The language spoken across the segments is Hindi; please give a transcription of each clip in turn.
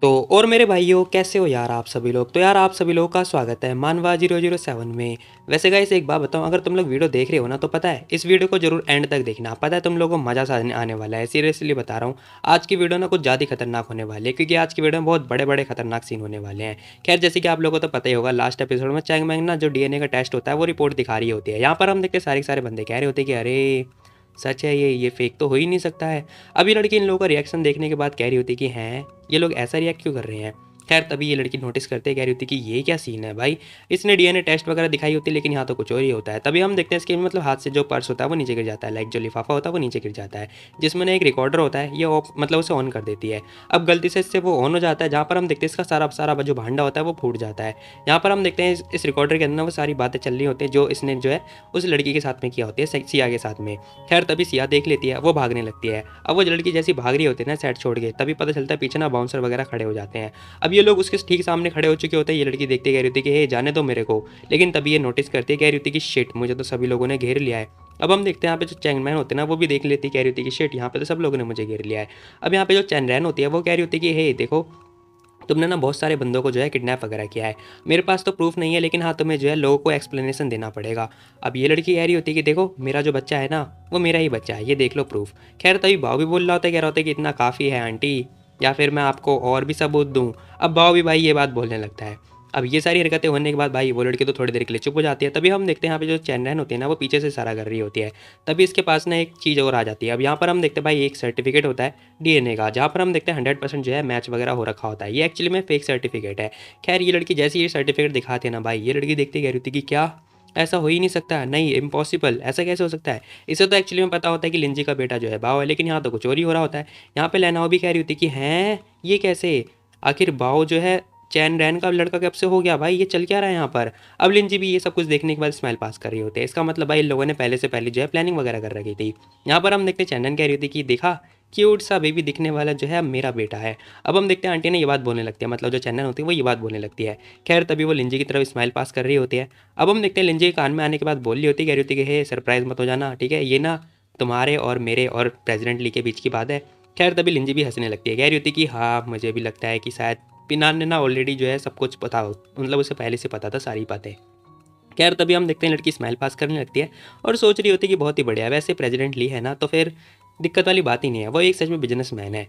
तो और मेरे भाइयों कैसे हो यार आप सभी लोग। तो यार आप सभी लोगों का स्वागत है मानवा 007 में। वैसे गाइस एक बात बताऊं, अगर तुम लोग वीडियो देख रहे हो ना तो पता है इस वीडियो को जरूर एंड तक देखना। पता है तुम लोगों को मजा आने आने वाला है, सीरियसली बता रहा हूँ। आज की वीडियो ना कुछ ज़्यादा खतरनाक होने वाली है, क्योंकि आज की वीडियो में बहुत बड़े बड़े खतरनाक सीन होने वाले हैं। खैर जैसे कि आप लोगों को तो पता ही होगा, लास्ट एपिसोड में चैंग मैंग ना जो डीएनए का टेस्ट होता है वो रिपोर्ट दिखा रही होती है। यहाँ पर हम देखते हैं सारे के सारे बंदे कह रहे होते हैं कि अरे सच है, ये फेक तो हो ही नहीं सकता है। अब ये लड़की इन लोगों का रिएक्शन देखने के बाद कह रही होती है कि हैं ये लोग ऐसा रिएक्ट क्यों कर रहे हैं। खैर तभी ये लड़की नोटिस करते कह रही होती कि ये क्या सीन है भाई। इसने डीएनए टेस्ट वगैरह दिखाई होती है लेकिन यहाँ तो कुछ और ही होता है। तभी हम देखते हैं इसके मतलब हाथ से जो पर्स होता है वो नीचे गिर जाता है, लाइक जो लिफाफा होता है वो नीचे गिर जाता है, जिसमें ना एक रिकॉर्डर होता है, ये मतलब उसे ऑन कर देती है। अब गलती से इससे वो ऑन हो जाता है, जहाँ पर हम देखते हैं इसका सारा सारा जो भांडा होता है वो फूट जाता है। यहाँ पर हम देखते हैं इस रिकॉर्डर के अंदर वो सारी बातें चल रही होती है जो इसने जो है उस लड़की के साथ में किया होती है, सिया के साथ में। खैर तभी सिया देख लेती है, वो भागने लगती है। अब वो लड़की जैसी भाग रही होती है ना सेट छोड़ के, तभी पता चलता है पीछे ना बाउंसर वगैरह खड़े हो जाते हैं। अब ये लोग उसके ठीक सामने खड़े हो चुके होते हैं। ये लड़की देखते कह रही होती है कि हे जाने दो मेरे को, लेकिन तभी ये नोटिस करती है, कह रही होती है कि शिट मुझे तो सभी लोगों ने घेर लिया है। अब हम देखते हैं यहाँ पे जो चैंगमैन होते हैं ना वो भी देख लेती है, कह रही होती है कि शिट यहाँ पे तो सब लोगों ने मुझे घेर लिया है। अब यहाँ पे जो चैनरैन होती है वो कह रही होती है कि हे देखो तुमने ना बहुत सारे बंदों को जो है किडनैप वगैरह किया है। मेरे पास तो प्रूफ नहीं है, लेकिन हाँ तुम्हें जो है लोगों को एक्सप्लेनेशन देना पड़ेगा। अब ये लड़की कह रही होती है कि देखो मेरा जो बच्चा है ना वो मेरा ही बच्चा है, ये देख लो प्रूफ। खैर तभी भाव भी बोल रहा होता है, कह रहा होता है कि इतना काफ़ी है आंटी, या फिर मैं आपको और भी सबूत दूँ। अब भाव भी भाई ये बात बोलने लगता है। अब ये सारी हरकतें होने के बाद भाई वो लड़की तो थोड़ी देर के लिए चुप हो जाती है। तभी हम देखते हैं यहाँ पे जो चैनरैन होती है ना वो पीछे से इशारा कर रही होती है। तभी इसके पास ना एक चीज़ और आ जाती है। अब यहाँ पर हम देखते हैं भाई एक सर्टिफिकेट होता है डीएनए का, जहाँ पर हम देखते हैं 100% जो है मैच वगैरह हो रखा होता है। ये एक्चुअली में फेक सर्टिफिकेट है। खैर ये लड़की जैसे ये सर्टिफिकेट दिखाते हैं ना भाई, ये लड़की देखते कह रही थी कि क्या ऐसा हो ही नहीं सकता, नहीं इम्पॉसिबल, ऐसा कैसे हो सकता है। इसे तो एक्चुअली में पता होता है कि लिंजी का बेटा जो है बाव है, लेकिन यहाँ तो कुछ और ही हो रहा होता है। यहाँ पे लेनाओ भी कह रही होती कि हैं ये कैसे, आखिर बाव जो है चैन रैन का लड़का कब से हो गया भाई, ये चल क्या रहा है यहाँ पर। अब लिंजी भी ये सब कुछ देखने के बाद स्माइल पास कर रही होती है। इसका मतलब भाई इन लोगों ने पहले से पहले जो है प्लानिंग वगैरह कर रखी थी। यहाँ पर हम देखते हैं चंदन कह रही थी कि देखा क्यूट सा बेबी दिखने वाला जो है मेरा बेटा है। अब हम देखते हैं आंटी ने ये बात बोलने लगती है, मतलब जो चंदन होती है वो ये बात बोलने लगती है। खैर तभी वो लिंजी की तरफ स्माइल पास कर रही होती है। अब हम देखते हैं लिंजी के कान में आने के बाद बोल रही होती है, कह रही होती है कि हे सरप्राइज मत हो जाना, ठीक है, ये ना तुम्हारे और मेरे और प्रेसिडेंट ली के बीच की बात है। खैर तभी लिंजी भी हंसने लगती है, कह रही होती है कि हाँ मुझे भी लगता है कि शायद पिनान ने ना ऑलरेडी जो है सब कुछ पता हो, मतलब उसे पहले से पता था सारी बातें। खैर तभी हम देखते हैं लड़की स्माइल पास करने लगती है और सोच रही होती है कि बहुत ही बढ़िया, वैसे प्रेसिडेंट ली है ना तो फिर दिक्कत वाली बात ही नहीं है, वो एक सच में बिजनेसमैन है।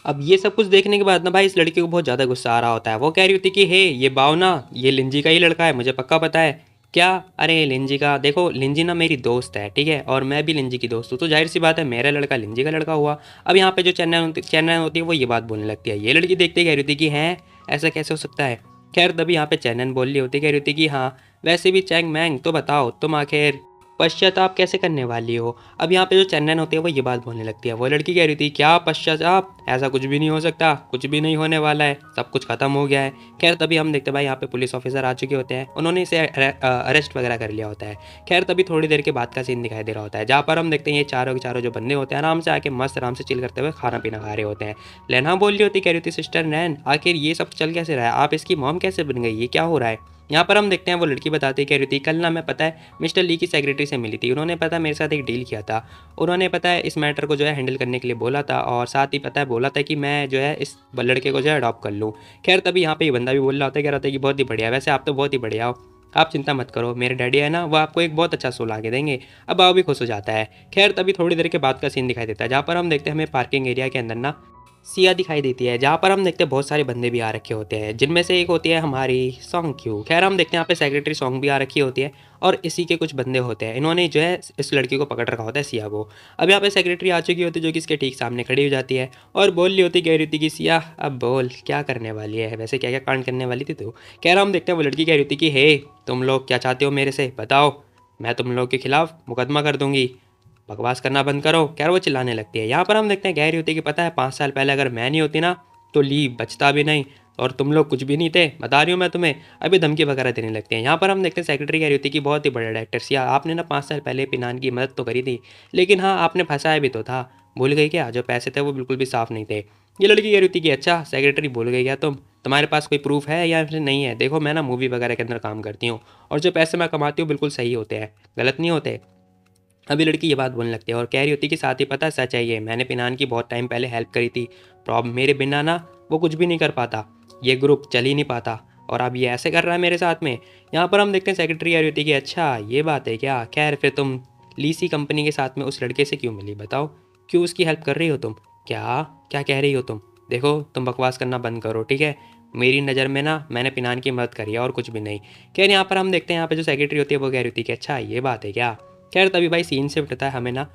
अब ये सब कुछ देखने के बाद ना भाई इस लड़की को बहुत ज़्यादा गुस्सा आ रहा होता है। वो कह रही होती कि हे ये बाव ना ये लिंजी का ही लड़का है, मुझे पक्का पता है। क्या, अरे लिंजी का, देखो लिंजी ना मेरी दोस्त है, ठीक है, और मैं भी लिंजी की दोस्त हूँ, तो जाहिर सी बात है मेरा लड़का लिंजी का लड़का हुआ। अब यहाँ पे जो चेन्नई होती है वो ये बात बोलने लगती है। ये लड़की देखते कह रही थी कि हैं ऐसा कैसे हो सकता है। खैर तभी यहाँ पे चैनन बोल रही होती, कह रही थी कि हाँ वैसे भी चैंग मैंग तो बताओ तुम आखिर पश्चाताप कैसे करने वाली हो। अब यहाँ पे जो चैनन होती है वो ये बात बोलने लगती है। वो लड़की कह रही थी क्या पश्चाताप, ऐसा कुछ भी नहीं हो सकता, कुछ भी नहीं होने वाला है, सब कुछ खत्म हो गया है। खैर तभी हम देखते हैं भाई यहाँ पे पुलिस ऑफिसर आ चुके होते हैं, उन्होंने इसे अरेस्ट वगैरह कर लिया होता है। खैर तभी थोड़ी देर के बाद का सीन दिखाई दे रहा होता है, जहाँ पर हम देखते हैं ये चारों के चारों जो बंदे होते हैं आराम से आके मस्त आराम से चिल करते हुए खाना पीना खा रहे होते हैं। लेना बोल रही होती, कह रही थी सिस्टर नैन आखिर ये सब चल कैसे रहा है, आप इसकी मॉम कैसे बन गई, ये क्या हो रहा है। यहाँ पर हम देखते हैं वो लड़की बताती कह रही थी कल ना मैं पता है मिस्टर ली की सेक्रेटरी से मिली थी, उन्होंने पता है मेरे साथ एक डील किया था, उन्होंने पता है इस मैटर को जो है हैंडल करने के लिए बोला था, और साथ ही पता है बोला था कि मैं जो है इस लड़के को जो है अडॉप्ट कर लूँ। खैर तभी यहाँ पे ये बंदा भी बोल रहा होता है, कह रहा था कि बहुत ही बढ़िया, वैसे आप तो बहुत ही बढ़िया हो, आप चिंता मत करो, मेरे डैडी है ना वो आपको एक बहुत अच्छा सोल आके देंगे। अब बाबू भी खुश हो जाता है। खैर तभी थोड़ी देर के बाद का सीन दिखाई देता है, जहाँ पर हम देखते हैं हमें पार्किंग एरिया के अंदर ना सिया दिखाई देती है, जहाँ पर हम देखते हैं बहुत सारे बंदे भी आ रखे होते हैं, जिनमें से एक होती है हमारी सॉन्ग क्यू। खैर हम देखते हैं यहाँ पे सेक्रेटरी सॉन्ग भी आ रखी होती है, और इसी के कुछ बंदे होते हैं, इन्होंने जो है इस लड़की को पकड़ रखा होता है सिया को। अब यहाँ पे सेक्रेटरी आ चुकी होती है जो कि इसके ठीक सामने खड़ी हो जाती है और बोल रही होती, कह रही थी कि सिया अब बोल क्या करने वाली है, वैसे क्या क्या कांड करने वाली थी तू। कह रहा हम देखते हैं वो लड़की कह रही थी कि हे तुम लोग क्या चाहते हो मेरे से बताओ, मैं तुम लोग के खिलाफ मुकदमा कर दूंगी, बकवास करना बंद करो। क्या वो चिल्लाने लगती है। यहाँ पर हम देखते हैं गहरी होती है कि पता है 5 साल पहले अगर मैं नहीं होती ना तो ली बचता भी नहीं, और तुम लोग कुछ भी नहीं थे, बता रही हूँ मैं तुम्हें। अभी धमकी वगैरह देने लगते हैं। यहाँ पर हम देखते हैं सेक्रेटरी कह रही होती है कि बहुत ही बड़ा डायरेक्टर सिया, आपने ना 5 साल पहले पिनान की मदद तो करी थी, लेकिन हाँ आपने फंसाया भी तो था, भूल गई क्या, जो पैसे थे वो बिल्कुल भी साफ नहीं थे। ये लड़की कह रही थी कि अच्छा सेक्रेटरी भूल गई क्या तुम्हारे पास कोई प्रूफ है या फिर नहीं है, देखो मैं ना मूवी वगैरह के अंदर काम करती हूँ, और जो पैसे मैं कमाती हूँ बिल्कुल सही होते हैं, गलत नहीं होते। अभी लड़की ये बात बोलने लगती है और कह रही होती है कि साथ ही पता है सच है ये, मैंने पिनान की बहुत टाइम पहले हेल्प करी थी, प्रॉब्लम मेरे बिना ना वो कुछ भी नहीं कर पाता, ये ग्रुप चल ही नहीं पाता, और अब ये ऐसे कर रहा है मेरे साथ में। यहाँ पर हम देखते हैं सेक्रेटरी कह रही होती है कि अच्छा ये बात है क्या, खैर फिर तुम लीसी कंपनी के साथ में उस लड़के से क्यों मिली, बताओ क्यों उसकी हेल्प कर रही हो तुम, क्या क्या कह रही हो तुम, देखो तुम बकवास करना बंद करो, ठीक है, मेरी नज़र में ना मैंने पिनान की मदद करी है और कुछ भी नहीं। खैर यहाँ पर हम देखते हैं यहाँ पे जो सेक्रेटरी होती है वो कह रही होती है कि अच्छा ये बात है क्या। खैर तभी भाई सीन से उठता है, हमें ना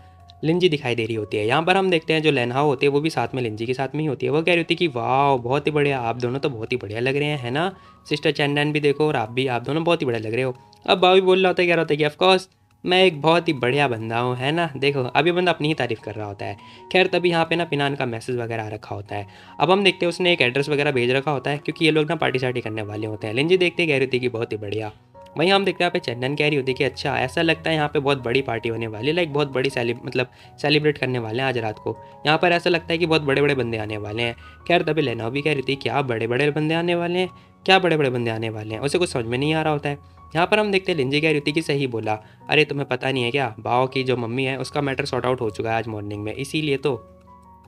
लिंजी दिखाई दे रही होती है। यहाँ पर हम देखते हैं जो लेनहाओ होती है वो भी साथ में लिंजी के साथ में ही होती है। वो कह रही होती है कि वाह बहुत ही बढ़िया, आप दोनों तो बहुत ही बढ़िया लग रहे हैं, है ना सिस्टर चंदन भी देखो, और आप भी, आप दोनों बहुत ही बढ़िया लग रहे हो। अब भाभी बोल रहा होता है, कह रहा होता है कि ऑफकोर्स मैं एक बहुत ही बढ़िया बंदा हूँ, है ना, देखो अभी बंदा अपनी ही तारीफ कर रहा होता है। खैर तभी यहाँ पे ना पिनान का मैसेज वगैरह आ रखा होता है। अब हम देखते हैं उसने एक एड्रेस वगैरह भेज रखा होता है, क्योंकि ये लोग ना पार्टी शार्टी करने वाले होते हैं। लिंजी देखते कह रही थी कि बहुत ही बढ़िया। वहीं हम देखते हैं यहाँ पे चंदन कह रही होती है कि अच्छा ऐसा लगता है यहाँ पे बहुत बड़ी पार्टी होने वाली है, लाइक बहुत बड़ी सेलिब्रेट करने वाले हैं आज रात को। यहाँ पर ऐसा लगता है कि बहुत बड़े बड़े बंदे आने वाले हैं। खैर तभी लेना भी कह रही थी क्या बड़े बड़े बंदे आने वाले हैं, क्या बड़े बड़े बंदे आने वाले हैं, उसे कुछ समझ में नहीं आ रहा होता है। यहाँ पर हम देखते हैं लिंजी कह रही थी कि सही बोला, अरे तुम्हें पता नहीं है क्या, बाओ की जो मम्मी है उसका मैटर सॉर्ट आउट हो चुका है आज मॉर्निंग में, इसीलिए तो।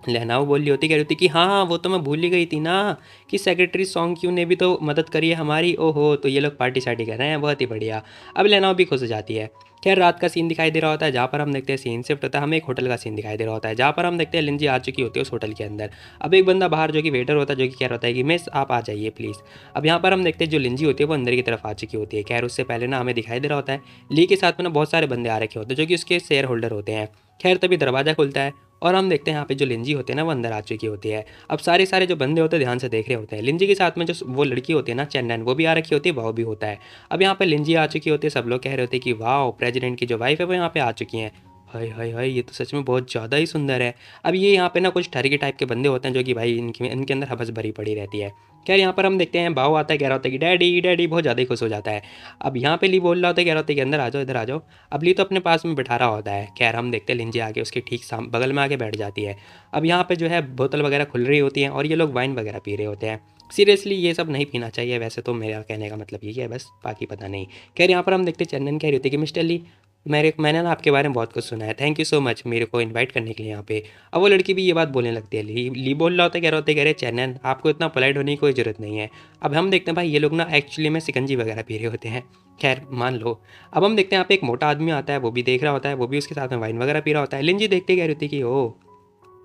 लहनाओ बोल रही होती, कह रही होती कि हाँ हाँ वो तो मैं भूल ही गई थी ना, कि सेक्रेटरी सॉन्ग क्यों ने भी तो मदद करी है हमारी, ओहो तो ये लोग पार्टी शार्टी कर रहे हैं, बहुत ही बढ़िया। अब लहनाओ भी खुश हो जाती है। खैर रात का सीन दिखाई दे रहा होता है, जहाँ पर हम देखते हैं सीन शिफ्ट होता है, हमें एक होटल का सीन दिखाई दे रहा होता है, जहाँ पर हम देखते हैं लिंजी आ चुकी होती है उस होटल के अंदर। अब एक बंदा बाहर जो कि वेटर होता है जो कि कह रहा होता है कि मिस आप आ जाइए प्लीज़। अब यहाँ पर हम देखते हैं जो लिंजी होती है वो अंदर की तरफ आ चुकी होती है। खैर उससे पहले ना हमें दिखाई दे रहा होता है ली के साथ में ना बहुत सारे बंदे आ रखे होते हैं जो कि उसके शेयर होल्डर होते हैं। खैर तभी दरवाज़ा खुलता है और हम देखते हैं यहाँ पे जो लिंजी होते हैं ना वो अंदर आ चुकी होती है। अब सारे सारे जो बंदे होते हैं ध्यान से देख रहे होते हैं, लिंजी के साथ में जो वो लड़की होती है ना चंदन, वो भी आ रखी होती है, वो भी होता है। अब यहाँ पे लिंजी आ चुकी होती है, सब लोग कह रहे होते हैं कि वाह प्रेसिडेंट की जो वाइफ है वो यहाँ पे आ चुकी हैं। हाय हाय हाय ये तो सच में बहुत ज़्यादा ही सुंदर है। अब ये यहाँ पे ना कुछ ठरकी टाइप के बंदे होते हैं जो कि भाई इनके अंदर हवस भरी पड़ी रहती है। खैर यहाँ पर हम देखते हैं बाव आता है, कह रहा होता है कि डैडी डैडी, बहुत ज़्यादा ही खुश हो जाता है। अब यहाँ पे ली बोल रहा होता है, कह रहा होता है कि अंदर आ जाओ, इधर आ जाओ। अब ली तो अपने पास में बिठा रहा होता है। खैर हम देखते हैं लिंजी आके उसके ठीक बगल में आके बैठ जाती है। अब यहाँ पे जो है बोतल वगैरह खुल रही होती है और ये लोग वाइन वगैरह पी रहे होते हैं। सीरियसली ये सब नहीं पीना चाहिए वैसे तो, मेरा कहने का मतलब यही है बस, बाकी पता नहीं। खैर यहाँ पर हम देखते हैं चंदन कह रही होती है कि मिस्टर ली मैंने ना आपके बारे में बहुत कुछ सुना है, थैंक यू सो मच मेरे को इनवाइट करने के लिए यहाँ पे। अब वो लड़की भी ये बात बोलने लगती है, ली बोल रहा होता है, कह रहा होता है, कह रहे चैनन आपको इतना पोलाइट होने की कोई ज़रूरत नहीं है। अब हम देखते हैं भाई ये लोग ना एक्चुअली में सिकंजी वगैरह पी रहे होते हैं। खैर मान लो। अब हम देखते हैं यहाँ पे एक मोटा आदमी आता है, वो भी देख रहा होता है, वो भी उसके साथ में वाइन वगैरह पी रहा होता है। लिंजी देखते कह रही थी कि ओ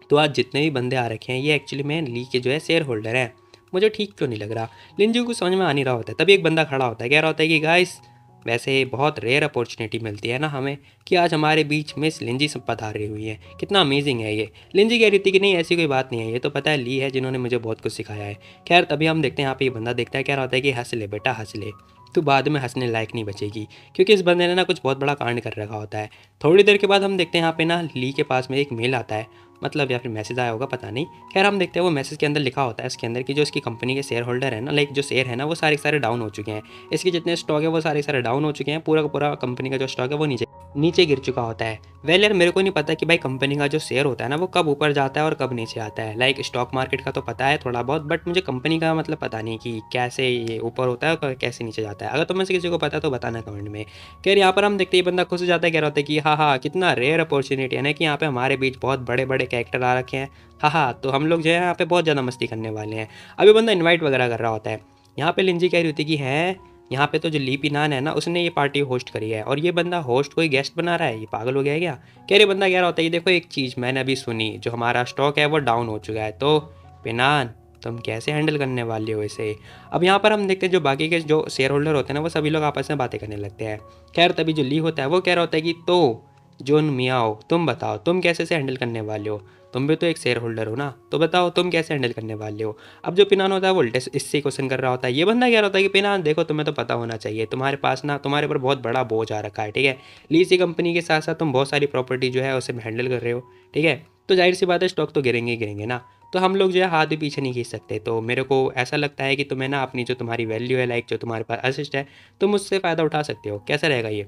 तो आज जितने भी बंदे आ रखे हैं ये एक्चुअली में ली के जो है शेयर होल्डर हैं, मुझे ठीक क्यों नहीं लग रहा। लिंजी को समझ में आ नहीं रहा होता है, तभी एक बंदा खड़ा होता है, कह रहा होता है कि गाइस वैसे बहुत रेयर अपॉर्चुनिटी मिलती है ना हमें कि आज हमारे बीच मिस लिंजी सब पधार रही हुई है, कितना अमेजिंग है ये। लिंजी कह रही थी कि नहीं ऐसी कोई बात नहीं है, ये तो पता है ली है जिन्होंने मुझे बहुत कुछ सिखाया है। खैर तभी हम देखते हैं यहाँ पे ये बंदा देखता है, कह रहा होता है कि हंस ले बेटा हंस ले, तू बाद में हंसने लायक नहीं बचेगी, क्योंकि इस बंदे ने ना कुछ बहुत बड़ा कांड कर रखा होता है। थोड़ी देर के बाद हम देखते हैं यहाँ पे ना ली के पास में एक मेल आता है, मतलब या फिर मैसेज आया होगा पता नहीं। खैर हम देखते हैं वो मैसेज के अंदर लिखा होता है इसके अंदर कि जो इसकी कंपनी के शेयर होल्डर है ना, लाइक जो शेयर है ना वो सारे के सारे डाउन हो चुके हैं, इसके जितने स्टॉक है वो सारे सारे डाउन हो चुके हैं, पूरा का पूरा कंपनी का जो स्टॉक है वो नीचे नीचे गिर चुका होता है। वेल यार मेरे को नहीं पता कि भाई कंपनी का जो शेयर होता है ना वो कब ऊपर जाता है और कब नीचे आता है, लाइक स्टॉक मार्केट का तो पता है थोड़ा बहुत, बट मुझे कंपनी का मतलब पता नहीं कि कैसे ये ऊपर होता है और कैसे नीचे जाता है। अगर तुम में से किसी को पता है तो बताना कमेंट में। खैर यहाँ पर हम देखते ही बंदा खुश हो जाता है, कह रहा होता है कि हाँ हाँ कितना रेयर अपॉर्चुनिटी है ना कि यहाँ पे हमारे बीच बहुत बड़े बड़े कैरेक्टर आ रखे हैं, हाँ हाँ तो हम लोग जो है यहाँ पे बहुत ज़्यादा मस्ती करने वाले हैं। अभी बंदा इन्वाइट वगैरह कर रहा होता है। यहाँ पे लिंजी कह रही होती कि है यहाँ पे तो जो ली पिनान है ना उसने ये पार्टी होस्ट करी है और ये बंदा होस्ट कोई गेस्ट बना रहा है, ये पागल हो गया है क्या। कह रहे बंदा कह रहा होता है कि देखो एक चीज़ मैंने अभी सुनी, जो हमारा स्टॉक है वो डाउन हो चुका है, तो पिनान तुम कैसे हैंडल करने वाले हो इसे। अब यहाँ पर हम देखते हैं जो बाकी के जो शेयर होल्डर होते हैं ना वो सभी लोग आपस में बातें करने लगते हैं। खैर तभी जो ली होता है वो कह रहा होता है कि तो जोन मियाओ तुम बताओ तुम कैसे से हैंडल करने वाले हो, तुम भी तो एक शेयर होल्डर हो ना, तो बताओ तुम कैसे हैंडल करने वाले हो। अब जो पिनान होता है वो उल्टे इससे क्वेश्चन कर रहा होता है। ये बंदा कह रहा होता है कि पिनान देखो तुम्हें तो पता होना चाहिए, तुम्हारे पास ना तुम्हारे ऊपर बहुत बड़ा बोझ आ रखा है, ठीक है, लीसी कंपनी के साथ साथ तुम बहुत सारी प्रॉपर्टी जो है उसे हैंडल कर रहे हो, ठीक है, तो जाहिर सी बात है स्टॉक तो गिरेंगे ही गिरेंगे ना, तो हम लोग जो है हाथ भी पीछे नहीं खींच सकते। तो मेरे को ऐसा लगता है कि तुम्हें ना अपनी जो तुम्हारी वैल्यू है, लाइक जो तुम्हारे पास असिस्ट है, तुम उससे फ़ायदा उठा सकते हो, कैसा रहेगा ये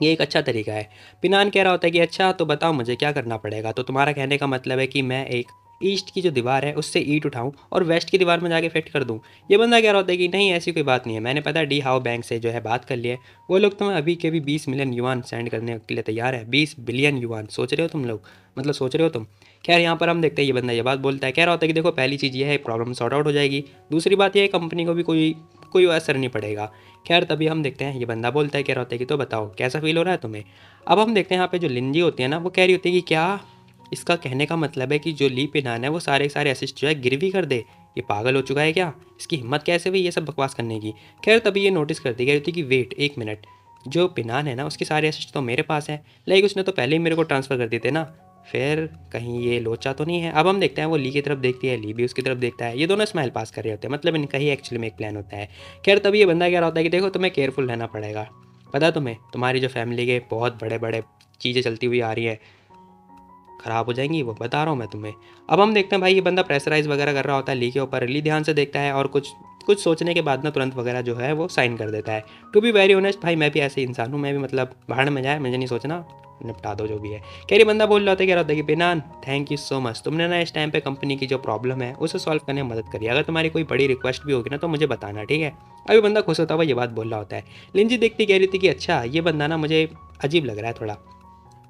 एक अच्छा तरीका है। पिनान कह रहा होता है कि अच्छा तो बताओ मुझे क्या करना पड़ेगा, तो तुम्हारा कहने का मतलब है कि मैं एक ईस्ट की जो दीवार है उससे ईंट उठाऊं और वेस्ट की दीवार में जाके फिट कर दूं। ये बंदा कह रहा होता है कि नहीं ऐसी कोई बात नहीं है, मैंने पता डी हाउ बैंक से जो है बात कर लिया है, वो लोग तुम्हें अभी के भी 20 मिलियन युआन सेंड करने के लिए तैयार है। 20 बिलियन युआन सोच रहे हो तुम लोग, मतलब सोच रहे हो तुम। खैर यहाँ पर हम देखते हैं ये बंदा ये बात बोलता है, कह रहा होता है कि देखो पहली चीज़ ये है प्रॉब्लम सॉर्ट आउट हो जाएगी, दूसरी बात ये है कंपनी को भी कोई कोई असर नहीं पड़ेगा। खैर तभी हम देखते हैं ये बंदा बोलता है, कह रहा होता है कि तो बताओ कैसा फील हो रहा है तुम्हें। अब हम देखते हैं यहाँ पे जो लिंजी होती है ना वो कह रही होती है कि क्या इसका कहने का मतलब है कि जो ली पिनान है वो सारे के सारे असिस्ट जो है गिरवी कर दे, ये पागल हो चुका है क्या, इसकी हिम्मत कैसे हुई ये सब बकवास करने की। खैर तभी ये नोटिस करती है कि वेट एक मिनट, जो पिनान है ना उसके सारे असिस्ट तो मेरे पास हैं, लाइक उसने तो पहले ही मेरे को ट्रांसफ़र कर दिए थे ना, फिर कहीं ये लोचा तो नहीं है। अब हम देखते हैं वो ली की तरफ देखती है, ली भी उसकी तरफ देखता है, ये दोनों स्माइल पास कर रहे होते हैं, मतलब इनका ही एक्चुअली में एक प्लान होता है। खैर तभी ये बंदा कह रहा होता है कि देखो तुम्हें केयरफुल रहना पड़ेगा, पता है तुम्हें तुम्हारी जो फैमिली के बहुत बड़े बड़े चीज़ें चलती हुई आ रही हैं, ख़राब हो जाएंगी वो बता रहा हूँ मैं तुम्हें। अब हम देखते हैं भाई ये बंदा प्रेशराइज वगैरह कर रहा होता है ली के ऊपर, ली ध्यान से देखता है और कुछ कुछ सोचने के बाद ना तुरंत वगैरह जो है वो साइन कर देता है। टू बी वेरी ऑनेस्ट भाई मैं भी ऐसे इंसान हूँ, मैं भी मतलब भाड़ में जाए मुझे नहीं सोचना, निपटा दो जो भी है। कैरी बंदा बोल रहा होता है, कह रहा होता है कि Pinan thank you so much, तुमने ना इस टाइम पे कंपनी की जो प्रॉब्लम है उसे सॉल्व करने में मदद करी, अगर तुम्हारी कोई बड़ी रिक्वेस्ट भी होगी ना तो मुझे बताना, ठीक है। अभी बंदा खुश होता हुआ ये बात बोल रहा होता है। लिंजी देखती कह रही थी कि अच्छा ये बंदा ना मुझे अजीब लग रहा है थोड़ा।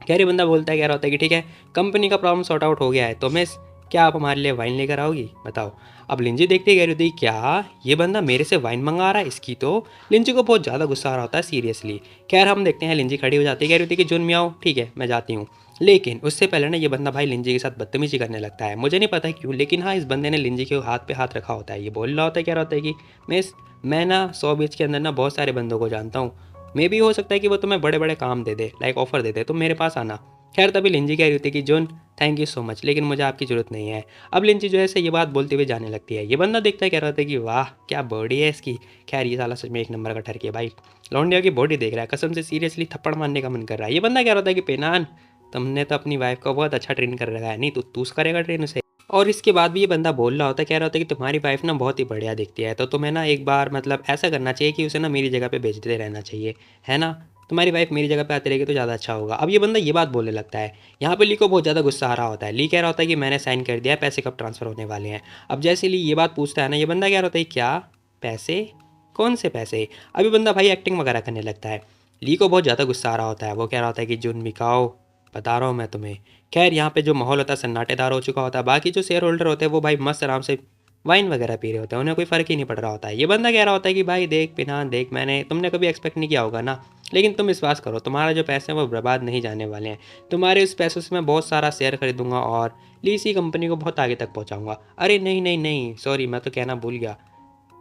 कैरी बंदा बोलता है, कह रहा होता है कि ठीक है कंपनी का प्रॉब्लम सॉर्ट आउट हो गया है तो मिस क्या आप हमारे लिए वाइन लेकर आओगी बताओ। अब लिंजी देखते कह रही थी क्या ये बंदा मेरे से वाइन मंगा रहा है, इसकी तो लिंजी को बहुत ज़्यादा गुस्सा आ रहा होता है सीरियसली। खैर हम देखते हैं लिंजी खड़ी हो जाती है, कह रही थी कि जुन मियाओ ठीक है मैं जाती हूँ, लेकिन उससे पहले ना ये बंदा भाई लिंजी के साथ बदतमीजी करने लगता है, मुझे नहीं पता क्यों, लेकिन हाँ इस बंदे ने लिंजी के हाथ पे हाथ रखा होता है। ये बोल रहा होता है, कह रहा होता है कि मिस मैं ना 100 बीच के अंदर ना बहुत सारे बंदों को जानता हूँ, मे भी हो सकता है कि वो तुम्हें बड़े बड़े काम दे दे, लाइक ऑफर दे दे, तुम मेरे पास आना। खैर तभी लिंजी कह रही थी कि zone thank you so much लेकिन मुझे आपकी ज़रूरत नहीं है। अब लिंजी जो है से ये बात बोलते हुए जाने लगती है। ये बंदा देखता है, कह रहा था कि वाह क्या बॉडी है इसकी, खैर ये साला सच में एक नंबर का ठरकी है भाई, लौंडिया की बॉडी देख रहा है कसम से सीरियसली थप्पड़ मारने का मन कर रहा है। ये बंदा कह रहा था कि पेनान तुमने तो अपनी वाइफ को बहुत अच्छा ट्रेन कर रखा है, नहीं तो तू करेगा ट्रेन उसे। और इसके बाद भी ये बंदा बोल रहा होता है, कह रहा होता है कि तुम्हारी वाइफ ना बहुत ही बढ़िया दिखती है तो तुम्हें ना एक बार मतलब ऐसा करना चाहिए कि उसे ना मेरी जगह पे भेजते रहना चाहिए, है ना, तुम्हारी वाइफ मेरी जगह पे आती रहेगी तो ज़्यादा अच्छा होगा। अब ये बंदा ये बात बोलने लगता है। यहाँ पे ली को बहुत ज़्यादा गुस्सा आ रहा होता है। ली कह रहा होता है कि मैंने साइन कर दिया है, पैसे कब ट्रांसफ़र होने वाले हैं। अब जैसे ली ये बात पूछता है ना, ये बंदा कह रहा होता है क्या पैसे, कौन से पैसे। अभी बंदा भाई एक्टिंग वगैरह करने लगता है। ली को बहुत ज़्यादा गुस्सा आ रहा होता है, वो कह रहा होता है कि जुन मिकाओ बता रहा हूँ मैं तुम्हें। खैर यहाँ पे जो माहौल होता है सन्नाटेदार हो चुका होता है, बाकी जो शेयर होल्डर होते हैं वो भाई मस्त आराम से वाइन वगैरह पी रहे होते हैं, उन्हें कोई फ़र्क ही नहीं पड़ रहा होता है। ये बंदा कह रहा होता है कि भाई देख पिनान देख, मैंने तुमने कभी एक्सपेक्ट नहीं किया होगा ना, लेकिन तुम विश्वास करो तुम्हारा जो पैसे हैं वो बर्बाद नहीं जाने वाले हैं, तुम्हारे उस पैसों से मैं बहुत सारा शेयर खरीदूंगा और लीसी कंपनी को बहुत आगे तक पहुंचाऊंगा। अरे नहीं नहीं नहीं सॉरी मैं तो कहना भूल गया,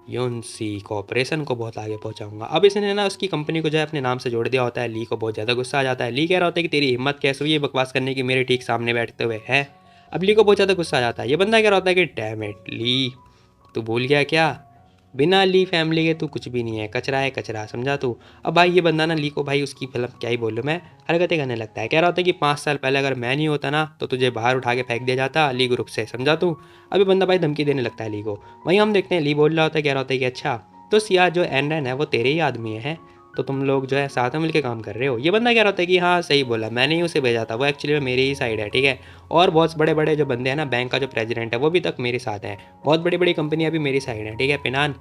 यूनसी कॉर्पोरेशन को बहुत आगे पहुंचाऊंगा। अब इसने ना उसकी कंपनी को जो है अपने नाम से जोड़ दिया होता है। ली को बहुत ज़्यादा गुस्सा आ जाता है। ली कह रहा होता है कि तेरी हिम्मत कैसे हुई ये बकवास करने की मेरे ठीक सामने बैठते हुए है। अब ली को बहुत ज़्यादा गुस्सा आ जाता है। ये बंदा कह रहा होता है कि डैम इट ली, तू भूल गया क्या, बिना ली फैमिली के तू कुछ भी नहीं है, कचरा है कचरा, समझा तू। अब भाई ये बंदा ना ली को भाई उसकी मतलब क्या ही बोलूँ मैं, हरकतें करने लगता है। कह रहा होता है कि 5 साल पहले अगर मैं नहीं होता ना तो तुझे बाहर उठा के फेंक दिया जाता ली ग्रुप से, समझा तू। अभी बंदा भाई धमकी देने लगता है ली को। वहीं हम देखते हैं ली बोल रहा होता है, कह रहा होता है कि अच्छा तो सिया जो एनरन है वो तेरे ही आदमी है, तो तुम लोग जो है साथ में मिलकर काम कर रहे हो। ये बंदा कह रहा होता है कि हाँ सही बोला, मैंने ही उसे भेजा था, वो एक्चुअली में मेरी ही साइड है, ठीक है। और बहुत बड़े बड़े जो बंदे हैं ना, बैंक का जो प्रेसिडेंट है वो भी तक मेरे साथ है, बहुत बड़ी बड़ी कंपनियां भी मेरी साइड है, ठीक है। पिनान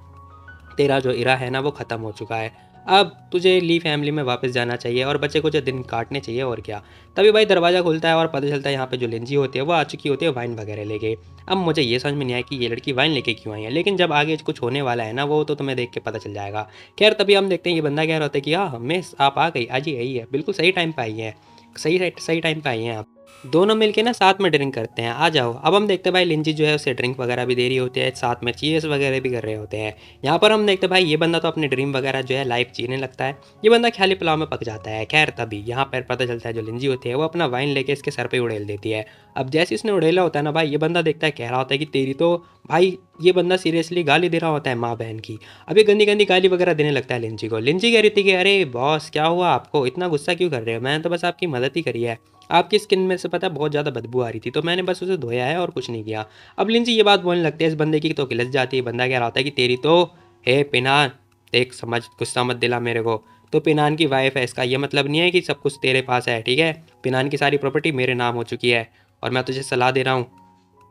तेरा जो इरा है ना वो ख़त्म हो चुका है, अब तुझे ली फैमिली में वापस जाना चाहिए और बच्चे को जो दिन काटने चाहिए और क्या। तभी भाई दरवाज़ा खुलता है और पता चलता है यहाँ पे जो लिंजी होती है वो आ चुकी होती है वाइन वगैरह लेके। अब मुझे ये समझ में नहीं आया कि ये लड़की वाइन लेके क्यों आई है, लेकिन जब आगे कुछ होने वाला है ना वो तो तुम्हें देख के पता चल जाएगा। खैर तभी हम देखते हैं ये बंदा कह रहा होता है कि हाँ मिस आप आ गई, आज ही आई है, बिल्कुल सही टाइम पर आई है, सही टाइम पर आई हैं आप, दोनों मिलके ना साथ में ड्रिंक करते हैं, आ जाओ। अब हम देखते हैं भाई लिंजी जो है उसे ड्रिंक वगैरह भी दे रही होती है, साथ में चीयर्स वगैरह भी कर रहे होते हैं। यहाँ पर हम देखते हैं भाई ये बंदा तो अपने ड्रीम वगैरह जो है लाइफ जीने लगता है, ये बंदा ख्याली पुलाव में पक जाता है। खैर तभी यहाँ पर पता चलता है जो लिंजी होती है वो अपना वाइन लेके इसके सर पर उड़ेल देती है। अब जैसे इसने उड़ेला होता है ना भाई ये बंदा देखता है, कह रहा होता है कि तेरी तो भाई, ये बंदा सीरियसली गाली दे रहा होता है माँ बहन की। अब ये गंदी गंदी गाली वगैरह देने लगता है लिंजी को। लिंजी कह रही थी कि अरे बॉस क्या हुआ आपको, इतना गुस्सा क्यों कर रहे हो, मैंने तो बस आपकी मदद ही करी है, आपकी स्किन में से पता है बहुत ज़्यादा बदबू आ रही थी तो मैंने बस उसे धोया है और कुछ नहीं किया। अब लिंजी ये बात बोलने लगती है इस बंदे की तो गिलस जाती है। बंदा कह रहा होता है कि तेरी तो हे पिनान देख समझ, गुस्सा मत दिला मेरे को, तो पिनान की वाइफ है, इसका ये मतलब नहीं है कि सब कुछ तेरे पास है, ठीक है। पिनान की सारी प्रॉपर्टी मेरे नाम हो चुकी है और मैं तुझे सलाह दे रहा हूँ,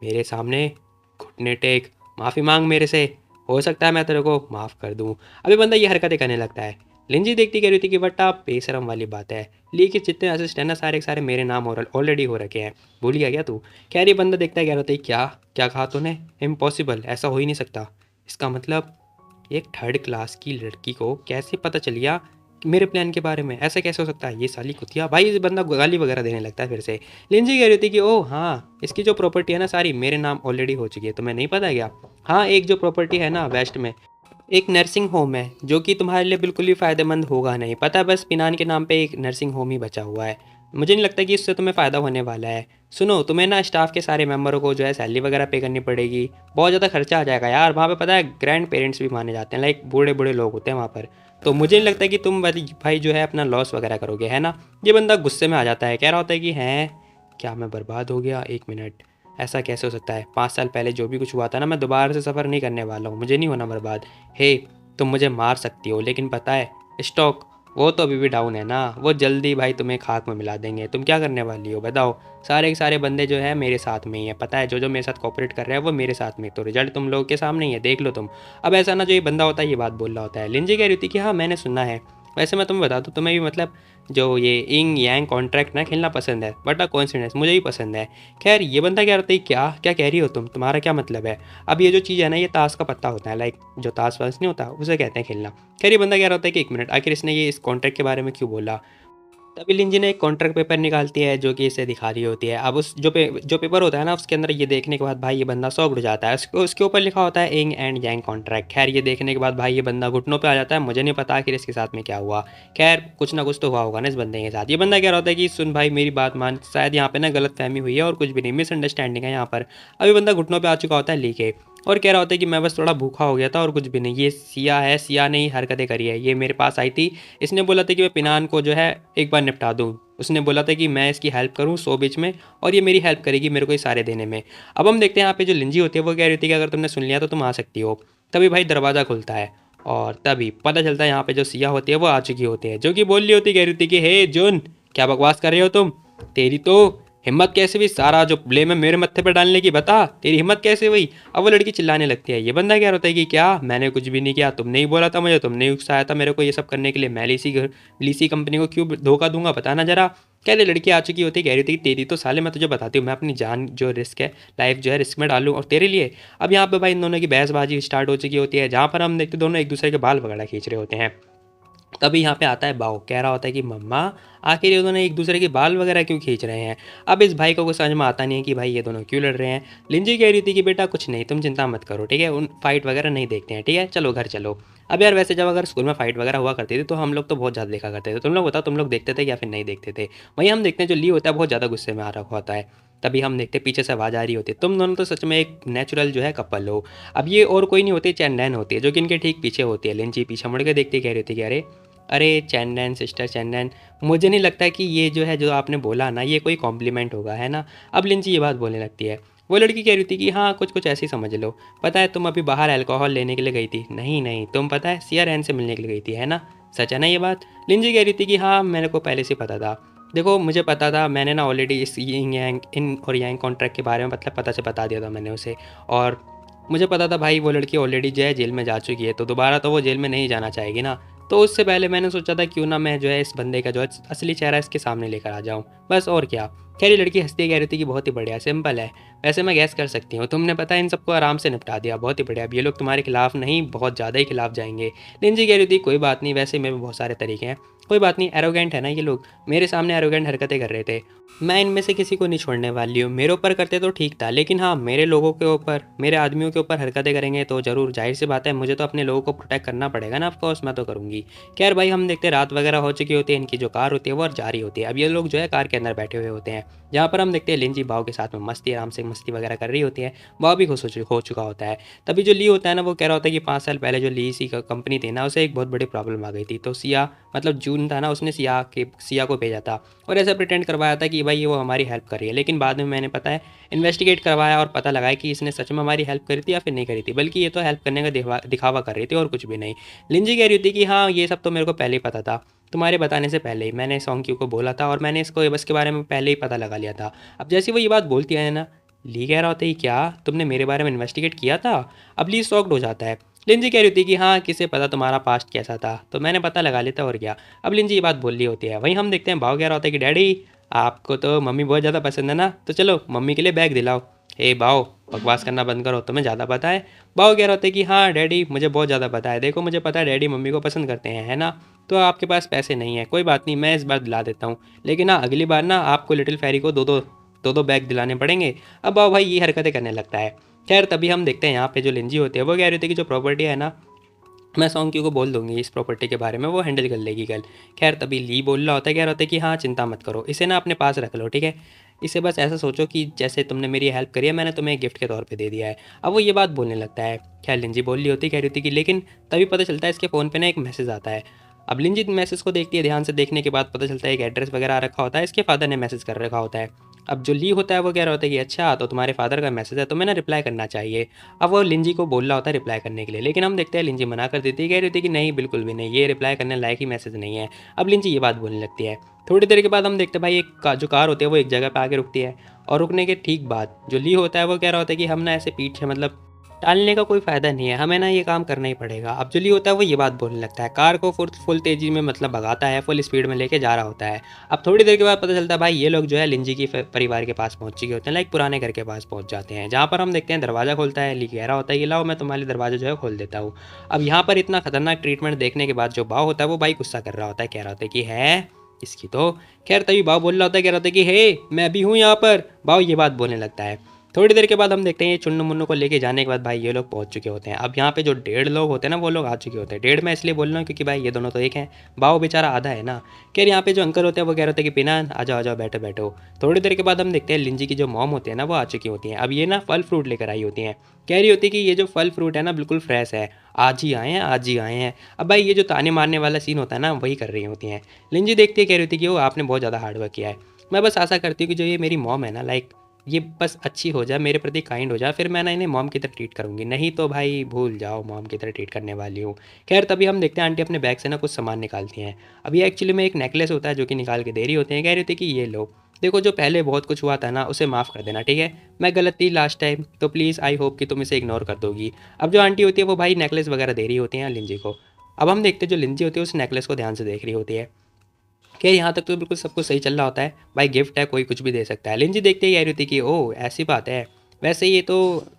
मेरे सामने घुटने टेक, माफ़ी मांग मेरे से, हो सकता है मैं तेरे को माफ़ कर दूँ। अभी बंदा ये हरकतें करने लगता है। लिंजी देखती कह रही थी कि बट आप बेशरम वाली बात है, ली के जितने असिस्टेंट ना सारे के सारे मेरे नाम ऑलरेडी हो रखे हैं, भूल गया क्या तू? कह रही बंदा देखता है कह रहा था क्या क्या कहा तूने? इम्पॉसिबल, ऐसा हो ही नहीं सकता। इसका मतलब एक थर्ड क्लास की लड़की को कैसे पता चल गया मेरे प्लान के बारे में? ऐसा कैसे हो सकता है? ये साली कुतिया भाई, इस बंदा गाली वगैरह देने लगता है फिर से। लिंजी कह रही थी कि ओह हाँ, इसकी जो प्रॉपर्टी है ना सारी मेरे नाम ऑलरेडी हो चुकी है, तुम्हें नहीं पता क्या? हाँ, एक जो प्रॉपर्टी है ना वेस्ट में, एक नर्सिंग होम है जो कि तुम्हारे लिए बिल्कुल भी फ़ायदेमंद होगा नहीं, पता है? बस पिनान के नाम पे एक नर्सिंग होम ही बचा हुआ है। मुझे नहीं लगता कि इससे तुम्हें फ़ायदा होने वाला है। सुनो, तुम्हें ना स्टाफ के सारे मेंबरों को जो है सैलरी वगैरह पे करनी पड़ेगी, बहुत ज़्यादा खर्चा आ जाएगा यार। वहाँ पे पता है ग्रैंड पेरेंट्स भी माने जाते हैं, लाइक बूढ़े बूढ़े लोग होते हैं वहाँ पर। तो मुझे नहीं लगता कि तुम भाई जो है अपना लॉस वगैरह करोगे, है ना? ये बंदा गुस्से में आ जाता है, कह रहा होता है कि हैं क्या मैं बर्बाद हो गया? एक मिनट, ऐसा कैसे हो सकता है? 5 साल पहले जो भी कुछ हुआ था ना, मैं दोबारा से सफ़र नहीं करने वाला हूँ, मुझे नहीं होना बर्बाद। हे, तुम मुझे मार सकती हो, लेकिन पता है स्टॉक वो तो अभी भी डाउन है ना, वो जल्दी भाई तुम्हें खाक में मिला देंगे। तुम क्या करने वाली हो बताओ? सारे के सारे बंदे जो है मेरे साथ में ही है, पता है? जो जो मेरे साथ कॉपरेट कर रहे हैं वो मेरे साथ में, तो रिजल्ट तुम लोगों के सामने ही है, देख लो तुम। अब ऐसा ना जो ये बंदा होता है ये बात बोल रहा होता है। लिंजी कह रही थी कि हाँ मैंने सुना है, वैसे मैं तुम्हें बता दूँ, तुम्हें भी मतलब जो ये इंग यांग कॉन्ट्रैक्ट ना खेलना पसंद है, बट अ कोइंसिडेंस मुझे भी पसंद है। खैर ये बंदा कह रहा था क्या क्या कह रही हो तुम, तुम्हारा क्या मतलब है? अब ये जो चीज़ है ना ये ताश का पत्ता होता है, लाइक जो ताश वाश नहीं होता उसे कहते हैं खेलना। खैर ये बंदा कह रहा था कि एक मिनट, आखिर इसने ये इस कॉन्ट्रैक्ट के बारे में क्यों बोला? तभी लिंजी ने एक कॉन्ट्रैक्ट पेपर निकालती है जो कि इसे दिखा रही होती है। अब उस जो पेपर होता है ना उसके अंदर ये देखने के बाद भाई ये बंदा शॉक्ड हो जाता है। उसके ऊपर लिखा होता है इंग एंड यांग कॉन्ट्रैक्ट। खैर ये देखने के बाद भाई ये बंदा घुटनों पे आ जाता है, मुझे नहीं पता आखिर इसके साथ में क्या हुआ। खैर कुछ ना कुछ तो हुआ होगा ना इस बंदे के साथ। ये बंदा कह रहा होता है कि सुन भाई मेरी बात मान, शायद यहाँ पे ना गलत फहमी हुई है और कुछ भी नहीं, मिसअंडरस्टैंडिंग है यहाँ पर। अभी बंदा घुटनों पर आ चुका होता है लीके, और कह रहा होता है कि मैं बस थोड़ा भूखा हो गया था और कुछ भी नहीं। ये सिया है, सिया ने ही हरकतें करी है, ये मेरे पास आई थी, इसने बोला था कि मैं पिनान को जो है एक बार निपटा दूँ। उसने बोला था कि मैं इसकी हेल्प करूँ 100 बीच में, और ये मेरी हेल्प करेगी मेरे को ये सारे देने में। अब हम देखते हैं यहाँ पे जो लिंजी होती है वो कह रही थी कि अगर तुमने सुन लिया तो तुम आ सकती हो। तभी भाई दरवाज़ा खुलता है और तभी पता चलता है यहाँ पे जो सिया होती है वो आ चुकी होती है, जो कि बोल रही होती, कह रही थी कि हे जुन, क्या बकवास कर रहे हो तुम? तेरी तो हिम्मत कैसे हुई सारा जो ब्लेम है मेरे मत्थे पर डालने की, बता तेरी हिम्मत कैसे हुई? अब वो लड़की चिल्लाने लगती है। ये बंदा क्या होता है कि क्या मैंने कुछ भी नहीं किया, तुमने ही बोला था मुझे, तुमने ही उकसाया था मेरे को ये सब करने के लिए, मैं लीसी कंपनी को क्यों धोखा दूंगा बताना जरा। कह रही लड़की आ चुकी होती, कह रही थी तेरी तो साले मैं तुझे बताती हूँ, मैं अपनी जान जो रिस्क है, लाइफ जो है रिस्क में डालूँ और तेरे लिए। अब यहाँ पे भाई इन दोनों की बहसबाजी स्टार्ट हो चुकी होती है, जहाँ पर हम देखते दोनों एक दूसरे के बाल वगैरह खींच रहे होते हैं। तभी यहाँ पे आता है बाव, कह रहा होता है कि मम्मा आखिर ये दोनों एक दूसरे के बाल वगैरह क्यों खींच रहे हैं? अब इस भाई को कुछ समझ में आता नहीं है कि भाई ये दोनों क्यों लड़ रहे हैं। लिंजी कह रही थी कि बेटा कुछ नहीं, तुम चिंता मत करो, ठीक है? उन फाइट वगैरह नहीं देखते हैं, ठीक है? चलो घर चलो। अब यार वैसे जब अगर स्कूल में फाइट वगैरह हुआ करती थी तो हम लोग तो बहुत ज़्यादा देखा करते थे। तुम लोग बताओ, तुम लोग देखते थे या फिर नहीं देखते थे? वहीं हम देखते हैं जो ली होता है बहुत ज़्यादा गुस्से में आ रखा होता है। तभी हम देखते पीछे से आवाज़ आ रही होती है, तुम दोनों तो सच में एक नेचुरल जो है कपल हो। अब ये और कोई नहीं होती, चैंडैन होती है जो कि इनके ठीक पीछे होती है। लिंजी पीछे मुड़ के देखती कह रही थी कि अरे अरे चैंडन सिस्टर चैंडन, मुझे नहीं लगता कि ये जो है जो आपने बोला ना ये कोई कॉम्प्लीमेंट होगा, है ना? अब लिंची ये बात बोलने लगती है। वो लड़की कह रही थी कि हाँ कुछ कुछ ऐसे ही समझ लो, पता है तुम अभी बाहर अल्कोहल लेने के लिए गई थी? नहीं नहीं, तुम पता है सिया रैन से मिलने के लिए गई थी, है ना? सच है ना ये बात? लिंजी कह रही थी कि हाँ मेरे को पहले से पता था। देखो मुझे पता था, मैंने ना ऑलरेडी इस इन और यांग कॉन्ट्रैक्ट के बारे में मतलब पता से बता दिया था मैंने उसे। और मुझे पता था भाई वो लड़की ऑलरेडी जो है जेल में जा चुकी है, तो दोबारा तो वो जेल में नहीं जाना चाहेगी ना। तो उससे पहले मैंने सोचा था क्यों ना मैं जो है इस बंदे का जो है असली चेहरा इसके सामने लेकर आ जाऊँ, बस और क्या। खैर ये लड़की हंसती कह रही थी कि बहुत ही बढ़िया, सिंपल है, वैसे मैं गैस कर सकती हूँ, तुमने पता है इन सबको आराम से निपटा दिया, बहुत ही बढ़िया। अब ये लोग तुम्हारे खिलाफ नहीं बहुत ज़्यादा ही खिलाफ जाएंगे। लिंजी कह रही थी कोई बात नहीं, वैसे में भी बहुत सारे तरीके हैं, कोई बात नहीं। एरोगेंट है ना ये लोग, मेरे सामने एरोगेंट हरकतें कर रहे थे, मैं इनमें से किसी को नहीं छोड़ने वाली हूँ। मेरे ऊपर करते तो ठीक था, लेकिन हाँ मेरे लोगों के ऊपर, मेरे आदमियों के ऊपर हरकतें करेंगे तो ज़रूर, जाहिर सी बात है मुझे तो अपने लोगों को प्रोटेक्ट करना पड़ेगा ना, ऑफकोर्स मैं तो करूँगी। खैर भाई हम देखते रात वगैरह हो चुकी होती है, इनकी जो कार होती है वो जा रही होती है। अब ये लोग जो है कार के अंदर बैठे हुए होते हैं, जहाँ पर हम देखते हैं लिंजी बाव के साथ में मस्ती आराम से मस्ती वगैरह कर रही होती है। बाव भी खुश हो चुका होता है। तभी जो ली होता है ना वो कह रहा होता है कि 5 साल पहले जो ली सी कंपनी थी ना उसे एक बहुत बड़ी प्रॉब्लम आ गई थी, तो सिया मतलब जून था ना उसने सिया को भेजा था और ऐसा प्रिटेंड करवाया था कि भाई ये वो हमारी हेल्प कर रही है। लेकिन बाद में मैंने पता है इन्वेस्टिगेट करवाया और पता लगाया कि इसने सच में हमारी हेल्प करी थी या फिर नहीं करी थी, बल्कि ये तो हेल्प करने का दिखावा कर रही थी और कुछ भी नहीं। लिंजी कह रही थी कि हाँ ये सब तो मेरे को पहले ही पता था, तुम्हारे बताने से पहले ही मैंने सॉन्ग को बोला था और मैंने इसको बस के बारे में पहले ही पता लगा लिया था। अब जैसे वो ये बात बोलती है ना, ली कह रहा होता है क्या तुमने मेरे बारे में इन्वेस्टिगेट किया था? अब ली शॉक्ड हो जाता है। लिंजी कह रही थी कि हाँ किसे पता तुम्हारा पास्ट कैसा था, तो मैंने पता लगा लेता और क्या। अब लिंजी ये बात बोल रही होती है। वहीं हम देखते हैं भाव कह रहा होता है कि डैडी आपको तो मम्मी बहुत ज़्यादा पसंद है ना, तो चलो मम्मी के लिए बैग दिलाओ। हे भाव बकवास करना बंद करो, तुम्हें ज़्यादा पता है। भाव कह रहा होता है कि हाँ डैडी मुझे बहुत ज़्यादा पता है, देखो मुझे पता है डैडी मम्मी को पसंद करते हैं, है ना। तो आपके पास पैसे नहीं है, कोई बात नहीं, मैं इस बार दिला देता हूँ, लेकिन हाँ अगली बार ना आपको लिटिल फेरी को दो दो बैग दिलाने पड़ेंगे। अब भाव भाई ये हरकतें करने लगता है। खैर तभी हम देखते हैं यहाँ पे जो लिंजी होती है वो कह रही होती है कि जो प्रॉपर्टी है ना, मैं सॉन्ग को बोल दूंगी इस प्रॉपर्टी के बारे में, वो हैंडल कर लेगी कल। खैर तभी ली बोल रहा होता है, कह रहा होता है कि हाँ चिंता मत करो, इसे ना अपने पास रख लो, ठीक है। इसे बस ऐसा सोचो कि जैसे तुमने मेरी हेल्प करी है मैंने तुम्हें गिफ्ट के तौर पे दे दिया है। अब वो ये बात बोलने लगता है। खैर लिंजी बोल रही होती, कह रही होती कि लेकिन तभी पता चलता है इसके फ़ोन पे ना एक मैसेज आता है। अब लिंजी मैसेज को देखती है, ध्यान से देखने के बाद पता चलता है एक एड्रेस वगैरह रखा होता है, इसके फादर ने मैसेज कर रखा होता है। अब जो ली होता है वो कह रहा होता है कि अच्छा तो तुम्हारे फादर का मैसेज है, तो मैंने रिप्लाई करना चाहिए। अब वो लिंजी को बोल रहा होता है रिप्लाई करने के लिए, लेकिन हम देखते हैं लिंजी मना कर देती है, कह रही होती है कि नहीं बिल्कुल भी नहीं, ये रिप्लाई करने लायक ही मैसेज नहीं है। अब लिंजी ये बात बोलने लगती है। थोड़ी देर के बाद हम देखते हैं भाई जो कार होती है वो एक जगह पे आके रुकती है, और रुकने के ठीक बाद जो ली होता है वो कह रहा होता है कि हम ना ऐसे पीछे मतलब टालने का कोई फ़ायदा नहीं है, हमें ना ये काम करना ही पड़ेगा। अब जो ली होता है वो ये बात बोलने लगता है, कार को फुल तेज़ी में मतलब भगाता है, फुल स्पीड में लेके जा रहा होता है। अब थोड़ी देर के बाद पता चलता है भाई ये लोग जो है लिंजी की परिवार के पास पहुंच चुके होते हैं, लाइक पुराने घर के पास पहुंच जाते हैं, जहाँ पर हम देखते हैं दरवाज़ा खोलता है। ली कह रहा होता है कि लाओ मैं तुम्हारे दरवाज़ा जो है खोल देता हूँ। अब यहाँ पर इतना खतरनाक ट्रीटमेंट देखने के बाद जो भाव होता है वो भाई गुस्सा कर रहा होता है, कह रहा होता है कि है इसकी तो। खैर तभी भाव बोल रहा होता है, कह रहा होता है कि हे मैं भी हूँ यहाँ पर। भाव ये बात बोलने लगता है। थोड़ी देर के बाद हम देखते हैं ये चुन्नू मुन्नू को लेके जाने के बाद भाई ये लोग पहुंच चुके होते हैं। अब यहाँ पे जो 1.5 लोग होते हैं ना वो लोग आ चुके होते हैं। 1.5 मैं इसलिए बोल रहा हूँ क्योंकि भाई ये दोनों तो एक हैं, बाव बेचारा आधा है ना। खैर यहाँ पे जो अंकल होते हैं वो कह रहे होते हैं कि पिनान आ जाओ आ जाओ बैठो बैठो। थोड़ी देर के बाद हम देखते हैं लिंजी की जो मॉम होती है ना वो आ चुकी होती हैं। अब ये ना फल फ्रूट लेकर आई होती हैं, कह रही होती है कि ये जो फल फ्रूट है ना बिल्कुल फ्रेश है, आज ही आए हैं आज ही आए हैं। अब भाई ये जो ताने मारने वाला सीन होता है ना वही कर रही होती हैं। लिंजी देखती है, कह रही होती है कि वो आपने बहुत ज़्यादा हार्डवर्क किया है। मैं बस आशा करती हूँ कि जो ये मेरी मॉम है ना लाइक ये बस अच्छी हो जाए, मेरे प्रति काइंड हो जाए, फिर मैं ना इन्हें मॉम की तरह ट्रीट करूँगी, नहीं तो भाई भूल जाओ मॉम की तरह ट्रीट करने वाली हूँ। खैर तभी हम देखते हैं आंटी अपने बैग से ना कुछ सामान निकालती हैं। अब ये एक्चुअली में एक नेकलेस होता है जो कि निकाल के दे रही होती हैं, कह रही होती है कि ये लो देखो जो पहले बहुत कुछ हुआ था ना उसे माफ़ कर देना, ठीक है। मैं गलत थी लास्ट टाइम, तो प्लीज़ आई होप कि तुम इसे इग्नोर कर दोगी। अब जो आंटी होती है वो भाई नेकलेस वगैरह दे रही होती हैं लिंजी को। अब हम देखते हैं जो लिंजी होती है उस नेकलेस को ध्यान से देख रही होती है कि यहाँ तक तो बिल्कुल सब कुछ सही चल रहा होता है, भाई गिफ्ट है कोई कुछ भी दे सकता है। लिंजी देखते ही कह रही होती कि ओह ऐसी बात है, वैसे ये तो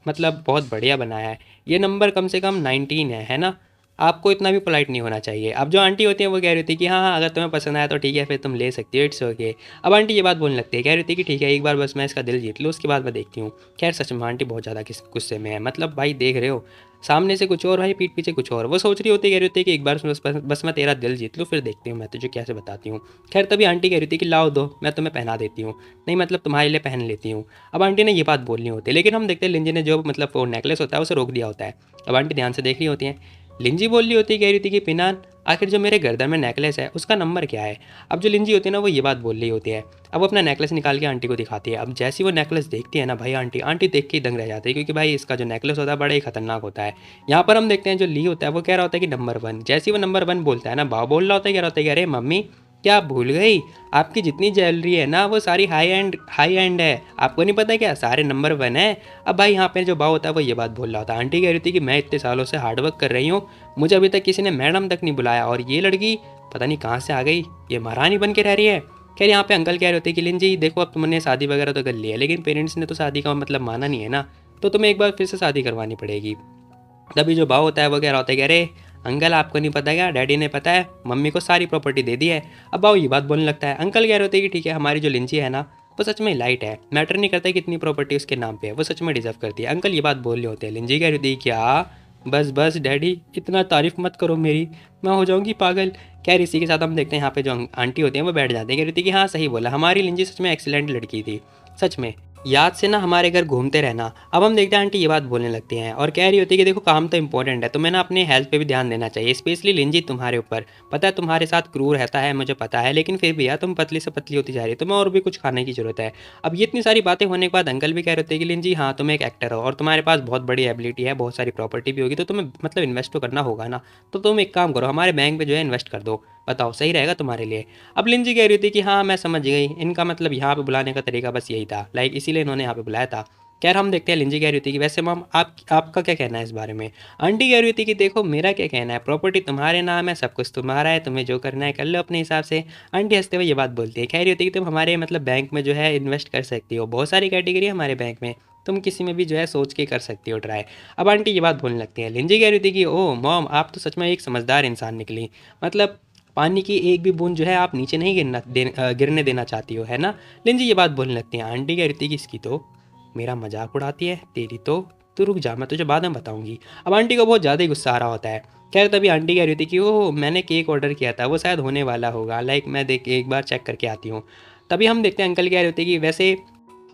मतलब बहुत बढ़िया बनाया है, ये नंबर कम से कम 19 है ना। आपको इतना भी पोलाइट नहीं होना चाहिए। अब जो आंटी होती है वो कह रही थी कि हाँ हाँ अगर तुम्हें पसंद आया तो ठीक है फिर तुम ले सकती हो, इट्स ओके। अब आंटी ये बात बोलने लगती है, कह रही थी कि ठीक है एक बार बस मैं इसका दिल जीत लूँ उसके बाद मैं देखती हूँ। खैर सच में आंटी बहुत ज़्यादा गुस्से में है, मतलब भाई देख रहे हो सामने से कुछ और भाई पीठ पीछे कुछ और। वो सोच रही होती, कह रही होती है कि एक बार बस मैं तेरा दिल जीत लूँ फिर देखती हूँ मैं तुझे कैसे बताती हूँ। खैर तभी आंटी कह रही थी कि लाओ दो मैं तुम्हें पहना देती हूँ, नहीं मतलब तुम्हारे लिए पहन लेती हूँ। अब आंटी ने ये बात बोलनी होती है, लेकिन हम देखते हैं लिंजी ने जो मतलब वो नेकलेस होता है उसे रोक दिया होता है। अब आंटी ध्यान से देख रही होती हैं। लिंजी बोल रही होती है, कह रही थी कि पिनान आखिर जो मेरे गर्दन में नेकलेस है उसका नंबर क्या है। अब जो लिंजी होती है ना वो ये बात बोल रही होती है। अब वो अपना नेकलेस निकाल के आंटी को दिखाती है। अब जैसी वो नेकलेस देखती है ना भाई आंटी आंटी देख के ही दंग रह जाती है, क्योंकि भाई इसका जो नेकलेस होता है बड़ा ही खतरनाक होता है। यहाँ पर हम देखते हैं जो ली होता है वो कह रहा होता है कि नंबर 1। जैसे ही वो नंबर 1 बोलता है ना भाव बोल रहा होता है, कह रहा होता है कि अरे मम्मी क्या आप भूल गई, आपकी जितनी ज्वेलरी है ना वो सारी हाई एंड है, आपको नहीं पता क्या सारे नंबर 1 है। अब भाई यहाँ पे जो भाव होता है वो ये बात बोल रहा होता है। आंटी कह रही थी कि मैं इतने सालों से हार्डवर्क कर रही हूँ, मुझे अभी तक किसी ने मैडम तक नहीं बुलाया, और ये लड़की पता नहीं कहाँ से आ गई, ये महारानी बन के रह रही है। खैर यहाँ पे अंकल कह रहे होते कि लिंजी देखो अब तुमने शादी वगैरह तो कर लिया है, लेकिन पेरेंट्स ने तो शादी का मतलब माना नहीं है ना, तो तुम्हें एक बार फिर से शादी करवानी पड़ेगी। तभी जो भाव होता है वो कह रहा होता है कि अरे अंकल आपको नहीं पता क्या, डैडी ने पता है मम्मी को सारी प्रॉपर्टी दे दी है। अब भाव ये बात बोलने लगता है। अंकल कह रहे होते हैं कि ठीक है हमारी जो लिंची है ना वो सच में लाइट है, मैटर नहीं करता कितनी प्रॉपर्टी उसके नाम पे है, वो सच में डिजर्व करती है। अंकल ये बात बोल रहे होते हैं। लिंजी कह रही थी क्या, बस बस डैडी इतना तारीफ मत करो मेरी, मैं हो जाऊंगी पागल। खैर इसी के साथ हम देखते हैं यहाँ पे जो आंटी होती हैं वो बैठ जाती है, कह रही थी कि हाँ सही बोला, हमारी लिंजी सच में एक्सीलेंट लड़की थी, सच में याद से ना हमारे घर घूमते रहना। अब हम देखते हैं आंटी ये बात बोलने लगती हैं और कह रही होती है कि देखो काम तो इंपॉर्टेंट है, तो मैं ना अपने हेल्थ पे भी ध्यान देना चाहिए, स्पेशली लिंजी तुम्हारे ऊपर। पता है तुम्हारे साथ क्रूर रहता है मुझे पता है, लेकिन फिर भी यार तुम पतली से पतली होती जा रही है, तुम्हें और भी कुछ खाने की जरूरत है। अब ये इतनी सारी बातें होने के बाद अंकल भी कह रहे थे कि लिंजी हाँ तुम एक एक्टर हो और तुम्हारे पास बहुत बड़ी एबिलिटी है, बहुत सारी प्रॉपर्टी भी होगी, तो तुम्हें मतलब इन्वेस्ट तो करना होगा ना, तो तुम एक काम करो हमारे बैंक में जो है इन्वेस्ट कर दो, बताओ सही रहेगा तुम्हारे लिए। अब लिंजी कह रही थी कि हाँ मैं समझ गई, इनका मतलब यहाँ पे बुलाने का तरीका बस यही था, लाइक इसीलिए इन्होंने यहाँ पे बुलाया था। खैर हम देखते हैं लिंजी कह रही थी कि वैसे मॉम आपका क्या कहना है इस बारे में। आंटी कह रही थी कि देखो मेरा क्या कहना है, प्रॉपर्टी तुम्हारे नाम है, सब कुछ तुम्हारा है, तुम्हें जो करना है कर लो अपने हिसाब से। आंटी हंसते हुए ये बात बोलती है, कह रही होती है कि तुम हमारे मतलब बैंक में जो है इन्वेस्ट कर सकती हो, बहुत सारी कैटेगरी है हमारे बैंक में, तुम किसी में भी जो है सोच के कर सकती हो ट्राई। अब आंटी ये बात बोलने लगती है। लिंजी कह रही थी कि ओह मॉम आप तो सच में एक समझदार इंसान निकली, मतलब पानी की एक भी बूंद जो है आप नीचे नहीं गिरने देना चाहती हो, है ना। लिंजी ये बात बोलने लगती है। आंटी कह रही थी कि इसकी तो मेरा मजाक उड़ाती है, तेरी तो रुक जा, मैं तुझे बाद में बताऊंगी। अब आंटी को बहुत ज़्यादा ही गुस्सा आ रहा होता है। खैर तभी आंटी कह रही थी कि ओह मैंने केक ऑर्डर किया था, वो शायद होने वाला होगा, लाइक मैं देख एक बार चेक करके आती हूँ। तभी हम देखते हैं अंकल कह रहे होते कि वैसे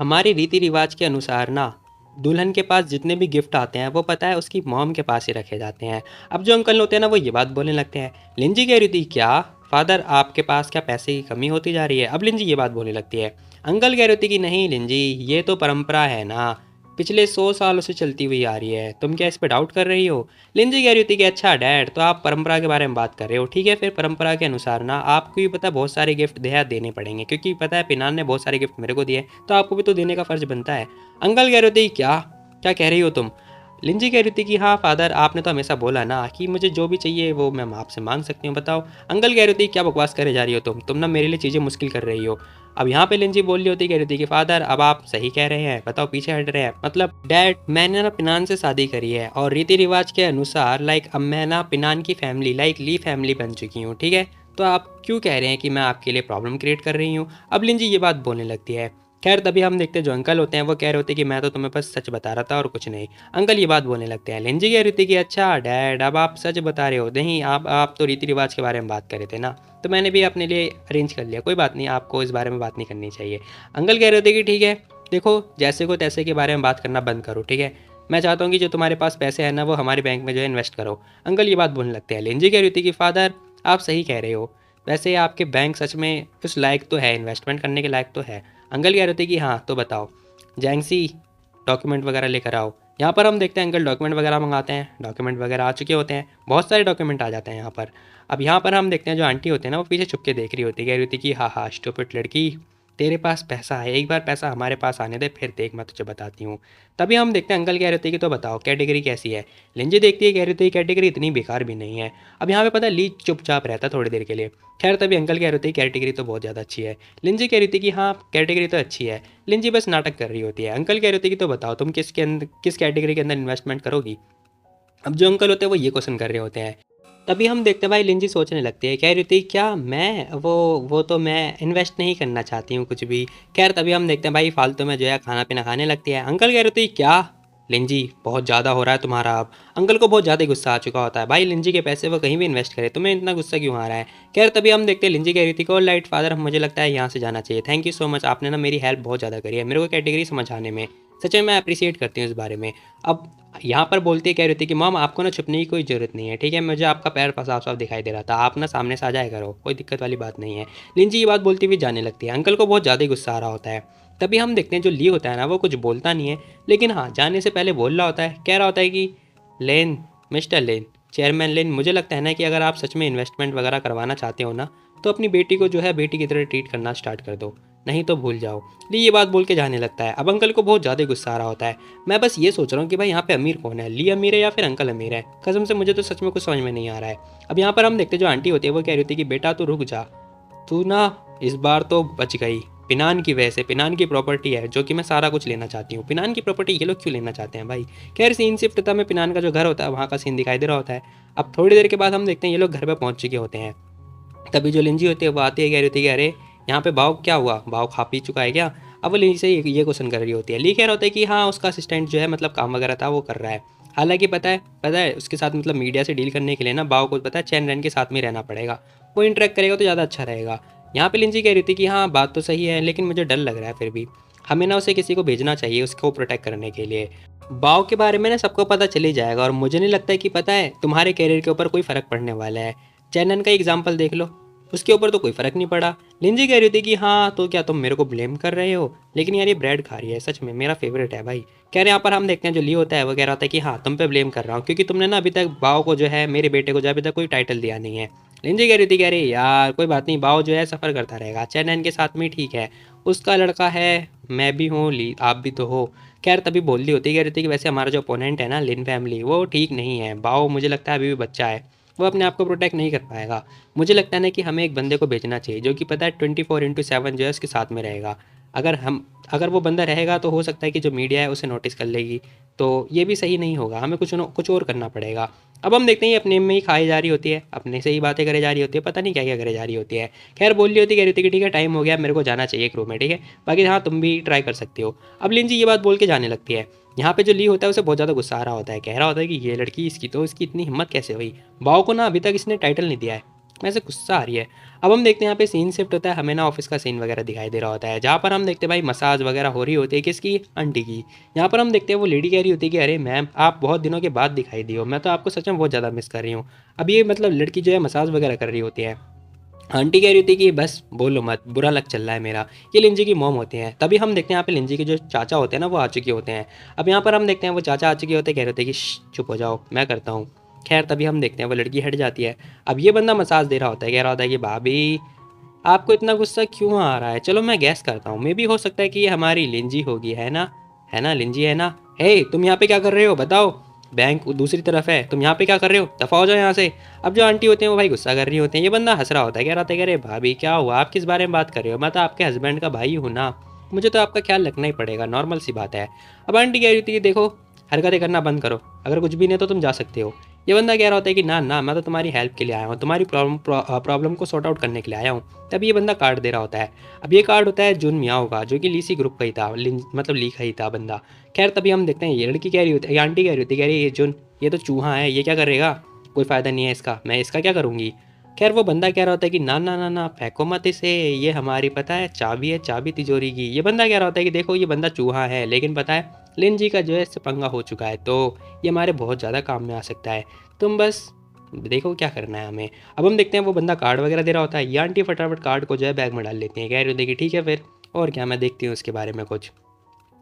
हमारे रीति रिवाज के अनुसार ना दुल्हन के पास जितने भी गिफ्ट आते हैं वो पता है उसकी मॉम के पास ही रखे जाते हैं। अब जो अंकल होते हैं ना वो ये बात बोलने लगते हैं। लिंजी कह रही थी क्या फादर आपके पास क्या पैसे की कमी होती जा रही है। अब लिंजी ये बात बोलने लगती है। अंकल कह रही थी कि नहीं लिंजी ये तो परंपरा है ना, पिछले 100 सालों से चलती हुई आ रही है, तुम क्या इस पे डाउट कर रही हो। लिंजी कह रही थी कि अच्छा डैड तो आप परंपरा के बारे में बात कर रहे हो, ठीक है फिर परंपरा के अनुसार ना आपको भी पता है बहुत सारे गिफ्ट देहा देने पड़ेंगे, क्योंकि पता है पिनान ने बहुत सारे गिफ्ट मेरे को दिए तो आपको भी तो देने का फर्ज बनता है। अंकल कह रहे थे क्या क्या कह रही हो तुम। लिंजी कह रही थी कि हाँ फादर आपने तो हमेशा बोला ना कि मुझे जो भी चाहिए वो मैं आपसे मांग सकती हूँ, बताओ। अंकल कह रही थी क्या बकवास करे जा रही हो तुम ना मेरे लिए चीज़ें मुश्किल कर रही हो। अब यहाँ पे लिंजी बोल रही होती, कह रही थी कि फादर अब आप सही कह रहे हैं, बताओ पीछे हट रहे हैं, मतलब डैड मैंने ना पिनान से शादी करी है और रीति रिवाज के अनुसार लाइक अब मैं ना पिनान की फैमिली लाइक ली फैमिली बन चुकी हूँ, ठीक है। तो आप क्यों कह रहे हैं कि मैं आपके लिए प्रॉब्लम क्रिएट कर रही हूँ। अब लिंजी ये बात बोलने लगती है। खैर तभी हम देखते हैं जो अंकल होते हैं वो कह रहे होते हैं कि मैं तो तुम्हें बस सच बता रहा था और कुछ नहीं। अंकल ये बात बोलने लगते हैं। लिंजी कह रही थी कि अच्छा डैड अब आप सच बता रहे हो, नहीं आप तो रीति रिवाज के बारे में बात कर रहे थे ना, तो मैंने भी अपने लिए अरेंज कर लिया, कोई बात नहीं आपको इस बारे में बात नहीं करनी चाहिए। अंकल कह रहे थे कि ठीक है देखो जैसे को तैसे के बारे में बात करना बंद करो, ठीक है। मैं चाहता हूँ कि जो तुम्हारे पास पैसे हैं ना वो हमारे बैंक में जो है इन्वेस्ट करो। अंकल ये बात बोलने लगते हैं। लिंजी कह रही थी कि फादर आप सही कह रहे हो, वैसे आपके बैंक सच में उस लायक तो है, इन्वेस्टमेंट करने के लायक तो है। अंकल कह रहे थे कि हाँ तो बताओ जैंसी डॉक्यूमेंट वगैरह लेकर आओ। यहाँ पर हम देखते हैं अंकल डॉक्यूमेंट वगैरह मंगाते हैं, डॉक्यूमेंट वगैरह आ चुके होते हैं, बहुत सारे डॉक्यूमेंट आ जाते हैं यहाँ पर। अब यहाँ पर हम देखते हैं जो आंटी होती है ना वो पीछे छुप के देख रही होती है, कह रही होती कि हाँ हाँ स्टूपिड लड़की तेरे पास पैसा है, एक बार पैसा हमारे पास आने दे फिर देख मैं तुझे बताती हूँ। तभी हम देखते हैं अंकल कह रहे थे कि तो बताओ कैटेगरी कैसी है। लिंजी देखती है, कह रही थी कैटेगरी इतनी बेकार भी नहीं है। अब यहाँ पे पता है ली चुपचाप रहता है थोड़ी देर के लिए। खैर तभी अंकल कह रहे थे कैटेगरी तो बहुत ज़्यादा अच्छी है। लिंजी कह रही थी कि हाँ कैटेगरी तो अच्छी है। लिंजी बस नाटक कर रही होती है। अंकल कह रहे थे कि तो बताओ तुम किस कैटेगरी के अंदर इन्वेस्टमेंट करोगी। अब जो अंकल होते हैं वो ये क्वेश्चन कर रहे होते हैं। तभी हम देखते हैं भाई लिंजी सोचने लगती है, कह रही थी क्या मैं वो तो मैं इन्वेस्ट नहीं करना चाहती हूँ कुछ भी। खैर तभी हम देखते हैं भाई फालतू में जो है खाना पीना खाने लगती है। अंकल कह रही थी क्या लिंजी बहुत ज़्यादा हो रहा है तुम्हारा। अब अंकल को बहुत ज़्यादा गुस्सा आ चुका होता है, भाई लिंजी के पैसे वो कहीं भी इन्वेस्ट करे, तुम्हें इतना गुस्सा क्यों आ रहा है। खैर तभी हम देखते हैं लिंजी कह रही थी को लाइट फादर मुझे लगता है यहाँ से जाना चाहिए, थैंक यू सो मच, आपने ना मेरी हेल्प बहुत ज़्यादा करी है मेरे को कैटेगरी समझाने में, सच में मैं अप्रिशिएट करती हूँ इस बारे में। अब यहाँ पर बोलती है, कह रही थी कि मॉम आपको ना छुपने की कोई ज़रूरत नहीं है, ठीक है, मुझे आपका पैर साफ साफ दिखाई दे रहा था, आप ना सामने से आ जाया करो, कोई दिक्कत वाली बात नहीं है। लिंजी ये बात बोलती हुई जाने लगती है। अंकल को बहुत ज़्यादा ही गुस्सा आ रहा होता है। तभी हम देखते हैं जो ली होता है ना वो कुछ बोलता नहीं है, लेकिन हाँ जाने से पहले बोल रहा होता है, कह रहा होता है कि लेन मिस्टर लेन चेयरमैन लेन, मुझे लगता है ना कि अगर आप सच में इन्वेस्टमेंट वगैरह करवाना चाहते हो ना तो अपनी बेटी को जो है बेटी की तरह ट्रीट करना स्टार्ट कर दो, नहीं तो भूल जाओ। ली ये बात बोल के जाने लगता है। अब अंकल को बहुत ज़्यादा गुस्सा आ रहा होता है। मैं बस ये सोच रहा हूँ कि भाई यहाँ पे अमीर कौन है, ली अमीर है या फिर अंकल अमीर है, कसम से मुझे तो सच में कुछ समझ में नहीं आ रहा है। अब यहाँ पर हम देखते जो आंटी होती है वो कह रही होती है कि बेटा तू रुक जा, तू ना इस बार तो बच गई, पिनान की वजह से, पिनान की प्रॉपर्टी है जो कि मैं सारा कुछ लेना चाहती हूँ। पिनान की प्रॉपर्टी ये लोग क्यों लेना चाहते हैं भाई। खैर सीन शिफ्ट था में पिनान का जो घर होता है वहाँ का सीन दिखाई दे रहा होता है। अब थोड़ी देर के बाद हम देखते हैं ये लोग घर पर पहुँच चुके होते हैं। तभी जो लिंजी होती है वो आती है, कह रही थी कि अरे यहाँ पे भाव क्या हुआ, भाव खा पी चुका है क्या। अब वो लिंजी से ये क्वेश्चन कर रही होती है। ली कह रहा होता है कि हाँ उसका असिस्टेंट जो है मतलब काम वगैरह था वो कर रहा है, हालांकि पता है उसके साथ मतलब मीडिया से डील करने के लिए ना भाव को पता है चैन रैन के साथ में रहना पड़ेगा, वो इंटरेक्ट करेगा तो ज़्यादा अच्छा रहेगा। यहाँ पे लिंजी कह रही थी कि हाँ बात तो सही है लेकिन मुझे डर लग रहा है, फिर भी हमें ना उसे किसी को भेजना चाहिए उसको प्रोटेक्ट करने के लिए। बाव के बारे में ना सबको पता चल ही जाएगा और मुझे नहीं लगता है कि पता है तुम्हारे कैरियर के ऊपर कोई फ़र्क पड़ने वाला है। चैनन का एग्जाम्पल देख लो, उसके ऊपर तो कोई फ़र्क नहीं पड़ा। लिंजी कह रही थी कि हाँ तो क्या तुम मेरे को ब्लेम कर रहे हो, लेकिन यार ये ब्रेड खा रही है, सच में मेरा फेवरेट है भाई। कह रहे यहाँ पर हम देखते हैं जो ली होता है वो कह रहा होता है कि हाँ तुम पे ब्लेम कर रहा हूँ क्योंकि तुमने ना अभी तक बाव को जो है मेरे बेटे को जो अभी तक कोई टाइटल दिया नहीं है। लिंजी कह रही थी, कह रही यार कोई बात नहीं, बाव जो है सफ़र करता रहेगा, चैनन के साथ में ठीक है, उसका लड़का है, मैं भी हूँ, ली आप भी तो हो। खैर तभी बोल रही होती है, कह रही थी कि वैसे हमारा जो ओपोनेंट है ना लिन फैमिली, वो ठीक नहीं है। बाओ मुझे लगता है अभी भी बच्चा है, वो अपने आप को प्रोटेक्ट नहीं कर पाएगा। मुझे लगता है ना कि हमें एक बंदे को भेजना चाहिए जो कि पता है 24/7 जो है उसके साथ में रहेगा। अगर वो बंदा रहेगा तो हो सकता है कि जो मीडिया है उसे नोटिस कर लेगी, तो ये भी सही नहीं होगा, हमें कुछ और करना पड़ेगा। अब हम देखते हैं ये अपने में ही खाई जा रही होती है, अपने से ही बातें करे जा रही होती है, पता नहीं क्या क्या करे जा रही होती है। खैर बोल रही होती, कह रही होती कि ठीक है टाइम हो गया, मेरे को जाना चाहिए एक रूम में, ठीक है, बाकी हाँ तुम भी ट्राई कर सकती हो। अब लिंजी ये बात बोल के जाने लगती है। यहाँ पे जो ली होता है उसे बहुत ज़्यादा गुस्सा आ रहा होता है, कह रहा होता है कि ये लड़की, इसकी इतनी हिम्मत कैसे हुई, बाओ को ना अभी तक इसने टाइटल नहीं दिया है, मैं से गुस्सा आ रही है। अब हम देखते हैं यहाँ पे सीन शिफ्ट होता है, हमें ना ऑफिस का सीन वगैरह दिखाई दे रहा होता है, जहाँ पर हम देखते हैं भाई मसाज वगैरह हो रही होती है, किसकी, आंटी की। यहाँ पर हम देखते हैं वो लेडी कह रही होती है कि अरे मैम आप बहुत दिनों के बाद दिखाई दी हो, मैं तो आपको सच में बहुत ज़्यादा मिस कर रही हूँ। अब ये मतलब लड़की जो है मसाज वगैरह कर रही होती है, आंटी कह रही थी कि बस बोलो मत, बुरा लग चल रहा है मेरा। ये लिंजी की मॉम होती हैं। तभी हम देखते हैं यहाँ पे लिंजी के जो चाचा होते हैं ना वो आ चुके होते हैं। अब यहाँ पर हम देखते हैं वो चाचा आ चुके होते हैं, कह रहे होते हैं कि चुप हो जाओ मैं करता हूँ। खैर तभी हम देखते हैं वो लड़की हट जाती है। अब ये बंदा मसाज दे रहा होता है, कह रहा होता है कि भाभी आपको इतना गुस्सा क्यों आ रहा है, चलो मैं गैस करता हूँ, मे भी हो सकता है कि ये हमारी लिंजी होगी, है ना लिंजी, है ना। हे तुम यहाँ पे क्या कर रहे हो बताओ, बैंक दूसरी तरफ है, तुम यहाँ पे क्या कर रहे हो, दफ़ा हो जाओ यहाँ से। अब जो आंटी होते हैं वो भाई गुस्सा कर रही होते हैं, ये बंदा हंस रहा होता है, कह रहा होता है कि अरे भाभी क्या हुआ, आप किस बारे में बात कर रहे हो, मैं तो आपके हस्बैंड का भाई हूँ ना, मुझे तो आपका ख्याल रखना ही पड़ेगा, नॉर्मल सी बात है। अब आंटी कह रही थी कि देखो हरकतें करना बंद करो, अगर कुछ भी नहीं तो तुम जा सकते हो। ये बंदा कह रहा होता है कि ना ना मैं तो तुम्हारी हेल्प के लिए आया हूँ, तुम्हारी प्रॉब्लम को सॉर्ट आउट करने के लिए आया हूँ। तब ये बंदा कार्ड दे रहा होता है। अब ये कार्ड होता है जुन मियाओ का, जो कि लीसी ग्रुप का ही था, मतलब ली का ही था बंदा। खैर तभी हम देखते हैं ये लड़की कह रही होती है, ये आंटी कह रही होती है, कह रही है ये जुन ये तो चूहा है, ये क्या करेगा, कोई फ़ायदा नहीं है इसका, मैं इसका क्या करूँगी। खैर वो बंदा कह रहा होता है कि ना ना ना ना फेंको मत इसे, ये हमारी पता है चाबी है, चाबी तिजोरी की। ये बंदा कह रहा होता है कि देखो ये बंदा चूहा है, लेकिन पता है लिन जी का जो है इससे पंगा हो चुका है, तो ये हमारे बहुत ज़्यादा काम में आ सकता है, तुम बस देखो क्या करना है हमें। अब हम देखते हैं वो बंदा कार्ड वगैरह दे रहा होता है, ये आंटी फटाफट कार्ड को जो है बैग में डाल लेती है, कह रही होती है कि ठीक है फिर और क्या, मैं देखती हूँ उसके बारे में कुछ।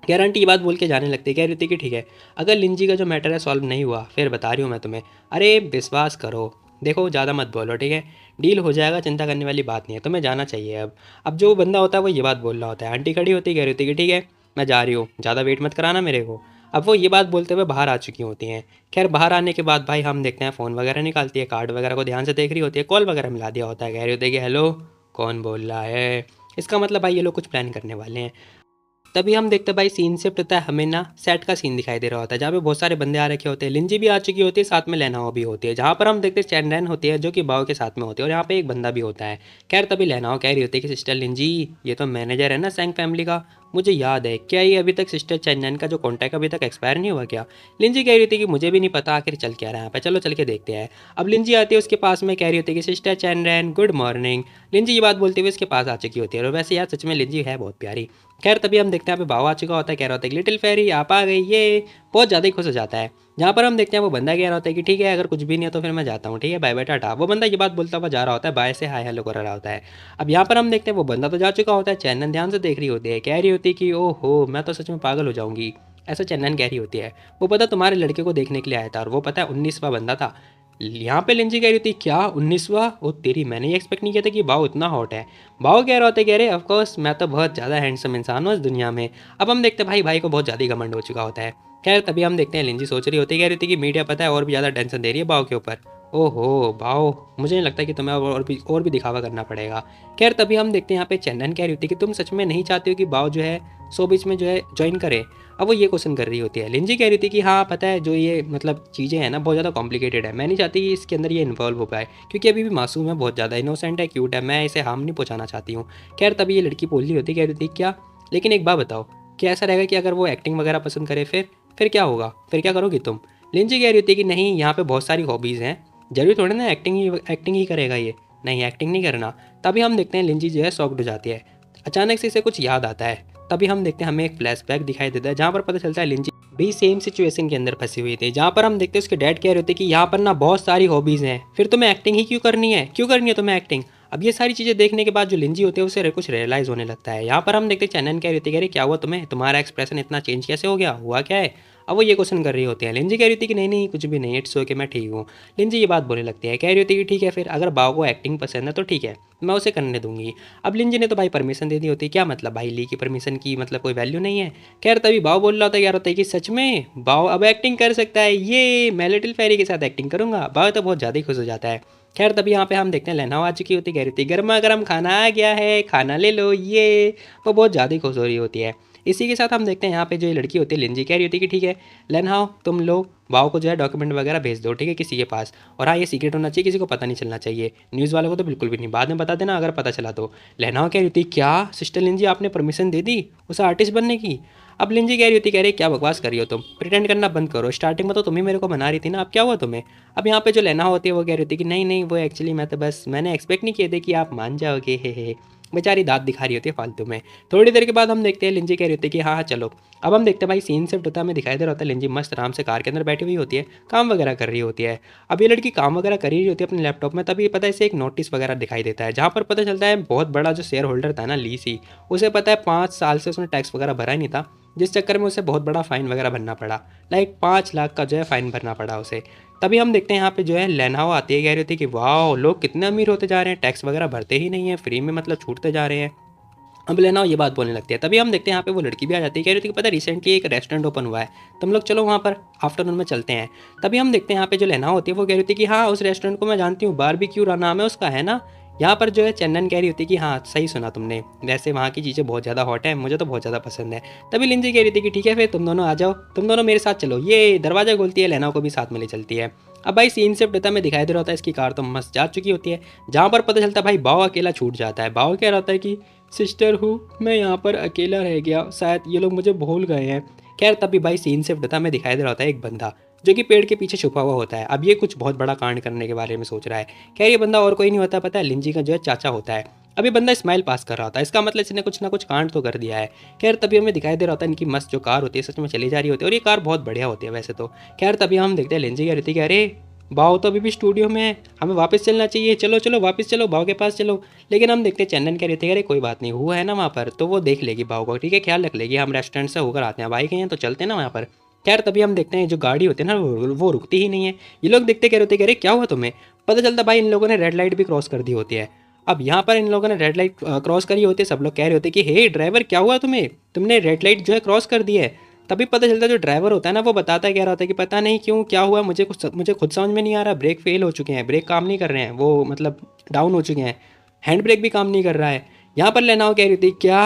कह आंटी ये बात बोल के जाने लगती है, कह रही थी कि ठीक है अगर लिंजी का जो मैटर है सॉल्व नहीं हुआ फिर बता रही हूँ मैं तुम्हें। अरे विश्वास करो, देखो ज़्यादा मत बोलो, ठीक है, डील हो जाएगा, चिंता करने वाली बात नहीं है, तुम्हें जाना चाहिए अब जो बंदा होता है वो ये बात बोल रहा होता है, आंटी खड़ी होती है, कह रही होती है कि ठीक है मैं जा रही हूँ, ज़्यादा वेट मत कराना मेरे को। अब वो ये बात बोलते हुए बाहर आ चुकी होती हैं। खैर बाहर आने के बाद भाई हम देखते हैं फ़ोन वगैरह निकालती है, कार्ड वगैरह को ध्यान से देख रही होती है, कॉल वगैरह मिला दिया होता है, कह रही होती है कि हेलो कौन बोल रहा है, इसका मतलब भाई ये लोग कुछ प्लान करने वाले हैं। तभी हम देखते हैं भाई सीन शिफ्ट होता है, हमें ना सेट का सीन दिखाई दे रहा होता है, जहाँ पे बहुत सारे बंदे आ रखे होते हैं, लिंजी भी आ चुकी होती है, साथ में लेनाओ भी होती है, जहाँ पर हम देखते हैं चैनरैन होती है जो कि बाओ के साथ में होती है, और यहाँ पे एक बंदा भी होता है। खैर तभी लेनाओ कह रही होती है कि सिस्टर लिंजी ये तो मैनेजर है ना सैंग फैमिली का, मुझे याद है, क्या ये अभी तक सिस्टर चैनरैन का जो कॉन्टैक्ट अभी तक एक्सपायर नहीं हुआ क्या। लिंजी कह रही थी कि मुझे भी नहीं पता आखिर चल क्या रहा है यहाँ पे, चलो चल के देखते हैं। अब लिंजी आती है उसके पास में, कह रही होती है कि सिस्टर चैनरैन गुड मॉर्निंग। लिंजी ये बात बोलते हुए उसके पास आ चुकी होती है, और वैसे यार सच में लिंजी है बहुत प्यारी। खैर तभी हम देखते हैं यहाँ पे बाव आ चुका होता है, कह रहा होता है कि लिटिल फेरी आप आ गई, ये बहुत ज़्यादा ही खुश हो जाता है। जहाँ पर हम देखते हैं वो बंदा कह रहा होता है कि ठीक है अगर कुछ भी नहीं है तो फिर मैं जाता हूँ, ठीक है बाय बाय टाटा। वो बंदा ये बात बोलता हुआ जा रहा होता है, बाय से हाय हेलो कर रहा होता है। अब यहाँ पर हम देखते हैं वो बंदा तो जा चुका होता है, चैनन ध्यान से देख रही होती है, कह रही होती है कि ओहो मैं तो सच में पागल हो जाऊँगी, ऐसा चंदन कह रही होती है। वो पता तुम्हारे लड़के को देखने के लिए आया था, और वो पता है 19वां बंदा था। यहाँ पे लिंजी कह रही थी क्या 19वां, ओ तेरी, मैंने ये एक्सपेक्ट नहीं किया था कि बाव इतना हॉट है। बाव कह रहा होता है कह रहे ऑफकोर्स मैं तो बहुत ज़्यादा हैंडसम इंसान हूँ इस दुनिया में। अब हम देखते हैं भाई भाई को बहुत ज़्यादा ही घमंड हो चुका होता है। खैर तभी हम देखते हैं लिंजी सोच रही होती है, कह रही थी कि मीडिया पता है और भी ज़्यादा टेंशन दे रही है बाव के ऊपर। ओहो बाव, मुझे नहीं लगता कि तुम्हें और भी दिखावा करना पड़ेगा। खैर तभी हम देखते हैं यहाँ पे चंदन कह रही होती है कि तुम सच में नहीं चाहते हो कि बाव जो है सो बीच में जो है ज्वाइन करे। अब वो ये क्वेश्चन कर रही होती है, लिंजी कह रही थी कि हाँ पता है जो ये मतलब चीज़ें हैं ना बहुत ज़्यादा कॉम्प्लिकेटेड है, मैं नहीं चाहती कि इसके अंदर ये इन्वॉल्व हो पाए, क्योंकि अभी भी मासूम है, बहुत ज़्यादा इनोसेंट है, क्यूट है, मैं इसे हार्म नहीं पहुँचाना चाहती हूँ। खैर तभी ये लड़की बोल रही होती, कह रही थी क्या, लेकिन एक बात बताओ क्या ऐसा रहेगा कि अगर वो एक्टिंग वगैरह पसंद करे फिर क्या होगा, फिर क्या करोगी तुम। लिंजी कह रही होती है कि नहीं यहाँ पे बहुत सारी हॉबीज़ हैं, जरूरी थोड़ी ना एक्टिंग ही करेगा ये, नहीं एक्टिंग नहीं करना। तभी हम देखते हैं लिंजी जो है शॉक्ड हो जाती है, अचानक से इसे कुछ याद आता है। तभी हम देखते हैं हमें एक फ्लैशबैक दिखाई देता है, जहाँ पर पता चलता है लिंजी भी सेम सिचुएशन के अंदर फंसी हुई थी, जहाँ पर हम देखते हैं उसके डैड कह रहे होते कि यहाँ पर ना बहुत सारी हॉबीज़ हैं, फिर तुम्हें एक्टिंग ही क्यों करनी है तुम्हें एक्टिंग। अब ये सारी चीज़ें देखने के बाद जो लिंजी होते हैं उसे कुछ रियलाइज़ होने लगता है। यहाँ पर हम देखते हैं चैनन कह रही होती है, क्या हुआ तुम्हें, तुम्हारा एक्सप्रेशन इतना चेंज कैसे हो गया, हुआ क्या है। अब वो ये क्वेश्चन कर रही होती है। लिंजी कह रही थी कि नहीं नहीं कुछ भी नहीं, इट्स ओके, मैं ठीक हूँ। लिंजी ये बात बोलने लगती है, कह रही होती है कि ठीक है फिर अगर बाव को एक्टिंग पसंद है तो ठीक है, मैं उसे करने दूंगी। अब लिंजी ने तो भाई परमिशन दे दी होती है। क्या मतलब भाई, ली की परमिशन की मतलब कोई वैल्यू नहीं है। खैर तभी बाव बोल रहा होता है, यार होता है कि सच में बाव अब एक्टिंग कर सकता है, ये मैं लिटिल फेरी के साथ एक्टिंग करूंगा। बाव तो बहुत ज़्यादा ही खुश हो जाता है। खैर तभी यहाँ पे हम देखते हैं लेना आ चुकी होती, कह रही थी गर्मा गर्म खाना आ गया है, खाना ले लो, ये वो बहुत ज़्यादा ही खुश हो रही होती है। इसी के साथ हम देखते हैं यहाँ पे जो ये लड़की होती है लिंजी, कह रही होती है कि ठीक है लेनहाओ तुम लोग बाव को जो है डॉक्यूमेंट वगैरह भेज दो, ठीक है किसी के पास। और हाँ ये सीक्रेट होना चाहिए, किसी को पता नहीं चलना चाहिए, न्यूज़ वालों को तो बिल्कुल भी नहीं, बाद में बता देना अगर पता चला तो। लेनहाओ कह रही होती क्या सिस्टर लिंजी आपने परमिशन दे दी उसे आर्टिस्ट बनने की। अब लिंजी कह रही होती, कह रही क्या बकवास कर रही हो तुम, प्रिटेंड करना बंद करो, स्टार्टिंग में तो तुम ही मेरे को बना रही थी ना, अब क्या हुआ तुम्हें। अब यहाँ पे जो लेना होती है वो कह रही थी कि नहीं नहीं वो एक्चुअली मैं तो बस मैंने एक्सपेक्ट नहीं किए थे कि आप मान जाओगे, हे। बेचारी दांत दिखा रही होती है फालतू में। थोड़ी देर के बाद हम देखते हैं लिंजी कह रही होती है कि हाँ हाँ चलो। अब हम देखते हैं भाई सीन शिफ्ट होता है, हमें दिखाई दे रहा होता है लिंजी मस्त आराम से कार के अंदर बैठी हुई होती है, काम वगैरह कर रही होती है। अब ये लड़की काम वगैरह कर रही होती है अपने लैपटॉप में, तभी पता है इसे एक नोटिस वगैरह दिखाई देता है, जहाँ पर पता चलता है बहुत बड़ा जो शेयर होल्डर था ना ली सी, उसे पता है 5 साल से उसने टैक्स वगैरह भरा ही नहीं था, जिस चक्कर में उसे बहुत बड़ा फ़ाइन वगैरह भरना पड़ा, लाइक 5 लाख का जो है फ़ाइन भरना पड़ा उसे। तभी हम देखते हैं यहाँ पे जो है लेनहाओ आती है, कह रही थी कि वाह लोग कितने अमीर होते जा रहे हैं, टैक्स वगैरह भरते ही नहीं है, फ्री में मतलब छूटते जा रहे हैं। अब लेना ये बात बोलने लगती है। तभी हम देखते हैं यहाँ पे वो लड़की भी आ जाती है, कह रही थी कि पता है रिसेंटली एक रेस्टोरेंट ओपन हुआ है, तुम लोग चलो वहाँ पर आफ्टरनून में चलते हैं। तभी हम देखते हैं यहाँ पे जो लेना होती है वो कह रही थी कि हाँ उस रेस्टोरेंट को मैं जानती हूँ, बारबेक्यू नाम है उसका, है ना। यहाँ पर जो है चंदन कह रही होती है कि हाँ सही सुना तुमने, वैसे वहाँ की चीज़ें बहुत ज़्यादा हॉट है, मुझे तो बहुत ज़्यादा पसंद है। तभी लिंजी कह रही थी कि ठीक है फिर तुम दोनों आ जाओ, तुम दोनों मेरे साथ चलो, ये दरवाज़ा खोलती है, लेना को भी साथ में ले चलती है। अब भाई सीन शिफ्ट होता है, में दिखाई दे रहा होता है इसकी कार तो मस्त जा चुकी होती है, जहाँ पर पता चलता है भाई बाव अकेला छूट जाता है। बाव कह रहा होता है कि सिस्टर हूँ मैं यहाँ पर अकेला रह गया, शायद ये लोग मुझे भूल गए हैं। खैर तभी भाई सीन शिफ्ट होता है, में दिखाई दे रहा होता है एक बंदा जो कि पेड़ के पीछे छुपा हुआ होता है। अब ये कुछ बहुत बड़ा कांड करने के बारे में सोच रहा है। खैर ये बंदा और कोई नहीं होता, पता है लिंजी का जो है चाचा होता है। अभी बंदा स्माइल पास कर रहा होता है, इसका मतलब इसने कुछ ना कुछ कांड तो कर दिया है। खैर तभी हमें दिखाई दे रहा होता है इनकी मस्त जो कार होती है सच में चली जा रही होती है, और ये कार बहुत बढ़िया होती है वैसे तो। खैर तभी हम देखते हैं लिंजी कह रही थी कि अरे बाव तो अभी भी स्टूडियो में है, हमें वापस चलना चाहिए, चलो चलो वापस चलो बाव के पास चलो। लेकिन हम देखते हैं चंदन कह रहे थे अरे कोई बात नहीं, हुआ है ना वहाँ पर तो वो देख लेगी बाव को, ठीक है ख्याल रख लेगी, हम रेस्टोरेंट से होकर आते हैं, भाई गए हैं तो चलते हैं ना वहाँ पर। खैर तभी हम देखते हैं जो गाड़ी होती है ना वो रुकती ही नहीं है। ये लोग देखते कह रहे होते, कह रहे क्या हुआ तुम्हें। पता चलता भाई इन लोगों ने रेड लाइट भी क्रॉस कर दी होती है। अब यहाँ पर इन लोगों ने रेड लाइट क्रॉस करी होती है, सब लोग कह रहे होते कि हे ड्राइवर क्या हुआ तुम्हें, तुमने रेड लाइट जो है क्रॉस कर दी है। तभी पता चलता है जो ड्राइवर होता है ना वो बताता है, कह रहा होता है कि पता नहीं क्यों क्या हुआ, मुझे खुद समझ में नहीं आ रहा, ब्रेक फेल हो चुके हैं, ब्रेक काम नहीं कर रहे हैं, वो मतलब डाउन हो चुके हैं, हैंड ब्रेक भी काम नहीं कर रहा है। यहाँ पर लेनाओ कह रही थी क्या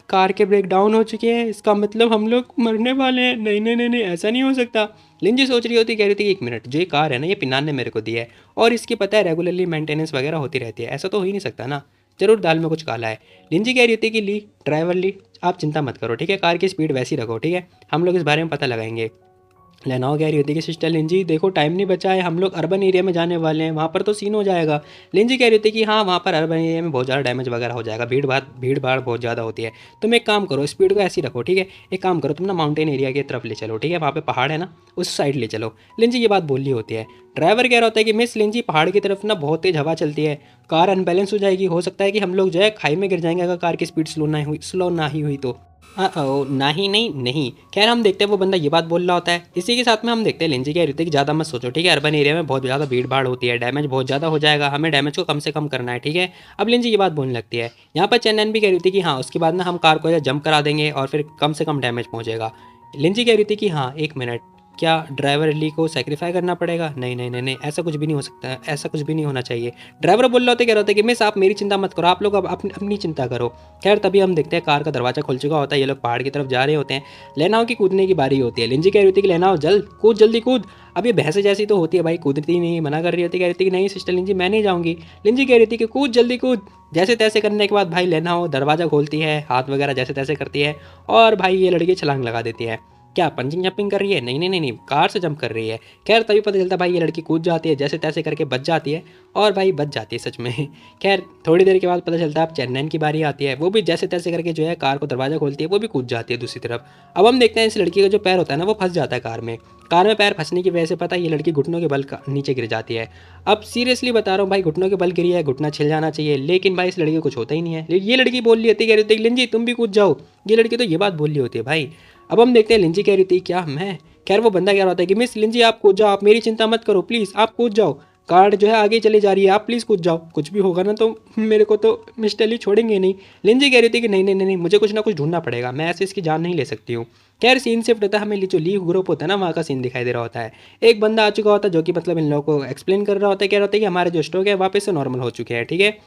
कार के ब्रेक डाउन हो चुके हैं, इसका मतलब हम लोग मरने वाले हैं, नहीं नहीं नहीं नहीं ऐसा नहीं हो सकता। लिंजी सोच रही होती, कह रही थी एक मिनट, जो ये कार है ना ये पिनान ने मेरे को दी है और इसकी पता है रेगुलरली मेंटेनेंस वगैरह होती रहती है, ऐसा तो हो ही नहीं सकता ना, जरूर दाल में कुछ काला है। लिंजी कह रही थी कि ली ड्राइवर ली आप चिंता मत करो, ठीक है कार की स्पीड वैसी रखो, ठीक है हम लोग इस बारे में पता लगाएंगे। लेनाओ कह रही होती है कि सिस्टर लिंजी देखो टाइम नहीं बचा है, हम लोग अर्बन एरिया में जाने वाले हैं, वहाँ पर तो सीन हो जाएगा। लिंजी कह रही थी कि हाँ वहाँ पर अर्बन एरिया में बहुत ज़्यादा डैमेज वगैरह हो जाएगा, भीड़ भाड़ बहुत ज़्यादा होती है, तुम एक काम करो स्पीड को ऐसी रखो, ठीक है एक काम करो तुम ना माउंटेन एरिया की तरफ ले चलो, ठीक है वहाँ पे पहाड़ है ना उस साइड ले चलो। लिंजी ये बात बोल रही होती है। ड्राइवर कह रहा होता है कि मिस लिंजी पहाड़ की तरफ ना बहुत तेज़ हवा चलती है, कार अनबैलेंस हो जाएगी, हो सकता है कि हम लोग जो है खाई में गिर जाएंगे अगर कार की स्पीड स्लो ना ही हुई तो। ना ही नहीं। खैर हम देखते हैं वो बंदा ये बात बोल रहा होता है। इसी के साथ में हम देखते हैं लिंजी कह रही थी कि ज़्यादा मत सोचो, ठीक है अर्बन एरिया में बहुत ज़्यादा भीड़ भाड़ होती है, डैमेज बहुत ज़्यादा हो जाएगा, हमें डैमेज को कम से कम करना है, ठीक है। अब लिंजी ये बात बोलने लगती है। यहाँ पर चंदन भी कह रही थी कि हाँ उसके बाद ना हम कार को जंप करा देंगे और फिर कम से कम डैमेज पहुँचेगा। लिंजी कह रही थी कि हाँ एक मिनट, क्या ड्राइवर ली को सेक्रीफाई करना पड़ेगा, नहीं नहीं नहीं नहीं ऐसा कुछ भी नहीं हो सकता, ऐसा कुछ भी नहीं होना चाहिए। ड्राइवर बोल रहा होता कह रहा होता कि मिस आप मेरी चिंता मत करो, आप लोग अब अपनी चिंता करो। खैर तभी हम देखते हैं कार का दरवाजा खुल चुका होता है, ये लोग पहाड़ की तरफ जा रहे होते हैं। लेनाओ की कूदने की बारी होती है। लिंजी कह रही होती है कि लेनाओ जल्दी कूद। अब ये भैंसे जैसी तो होती है भाई, कूदती नहीं, मना कर रही होती, कह रही थी कि नहीं सिस्टर लिंजी मैं नहीं जाऊँगी। लिंजी कह रही थी कि कूद जल्दी कूद। जैसे तैसे करने के बाद भाई लेनाओ दरवाज़ा खोलती है, हाथ वगैरह जैसे तैसे करती है और भाई ये लड़की छलांग लगा देती है। क्या पंचिंग जंपिंग कर रही है, नहीं नहीं नहीं नहीं कार से जंप कर रही है। खैर तभी पता चलता भाई ये लड़की कूद जाती है, जैसे तैसे करके बच जाती है और भाई बच जाती है सच में। खैर थोड़ी देर के बाद पता चलता है अब चेन्नैन की बारी आती है, वो भी जैसे तैसे करके जो है कार को दरवाजा खोलती है, वो भी कूद जाती है दूसरी तरफ। अब हम देखते हैं इस लड़की का जो पैर होता है ना वो फंस जाता है कार में। कार में पैर फंसने की वजह से पता है ये लड़की घुटनों के बल नीचे गिर जाती है। अब सीरियसली बता रहा हूँ भाई घुटनों के बल गिरी है, घुटना छिल जाना चाहिए, लेकिन भाई इस लड़की को कुछ होता ही नहीं है। ये लड़की बोल रही होती, कह रही होती लिंजी तुम भी कूद जाओ, ये लड़की तो ये बात बोल रही होती है भाई। अब हम देखते हैं लिंजी कह रही थी क्या मैं, खैर वो बंदा कह रहा होता है कि मिस लिंजी आप कूद जाओ, आप मेरी चिंता मत करो प्लीज़, आप कूद जाओ, कार जो है आगे चली जा रही है, आप प्लीज़ कूद जाओ, कुछ भी होगा ना तो मेरे को तो मिस्टर ली छोड़ेंगे नहीं। लिंजी कह रही थी कि नहीं नहीं नहीं नहीं, मुझे कुछ ना कुछ ढूंढना पड़ेगा, मैं ऐसे इसकी जान नहीं ले सकती हूँ। खैर सीन शिफ्ट होता है, हमें जो ली ग्रुप होता है ना वहाँ का सीन दिखाई दे रहा होता है। एक बंदा आ चुका होता है जो कि मतलब इन लोगों को एक्सप्लेन कर रहा होता है, कह रहा होता है कि हमारे जो स्टॉक है वापस से नॉर्मल हो चुके हैं, ठीक है,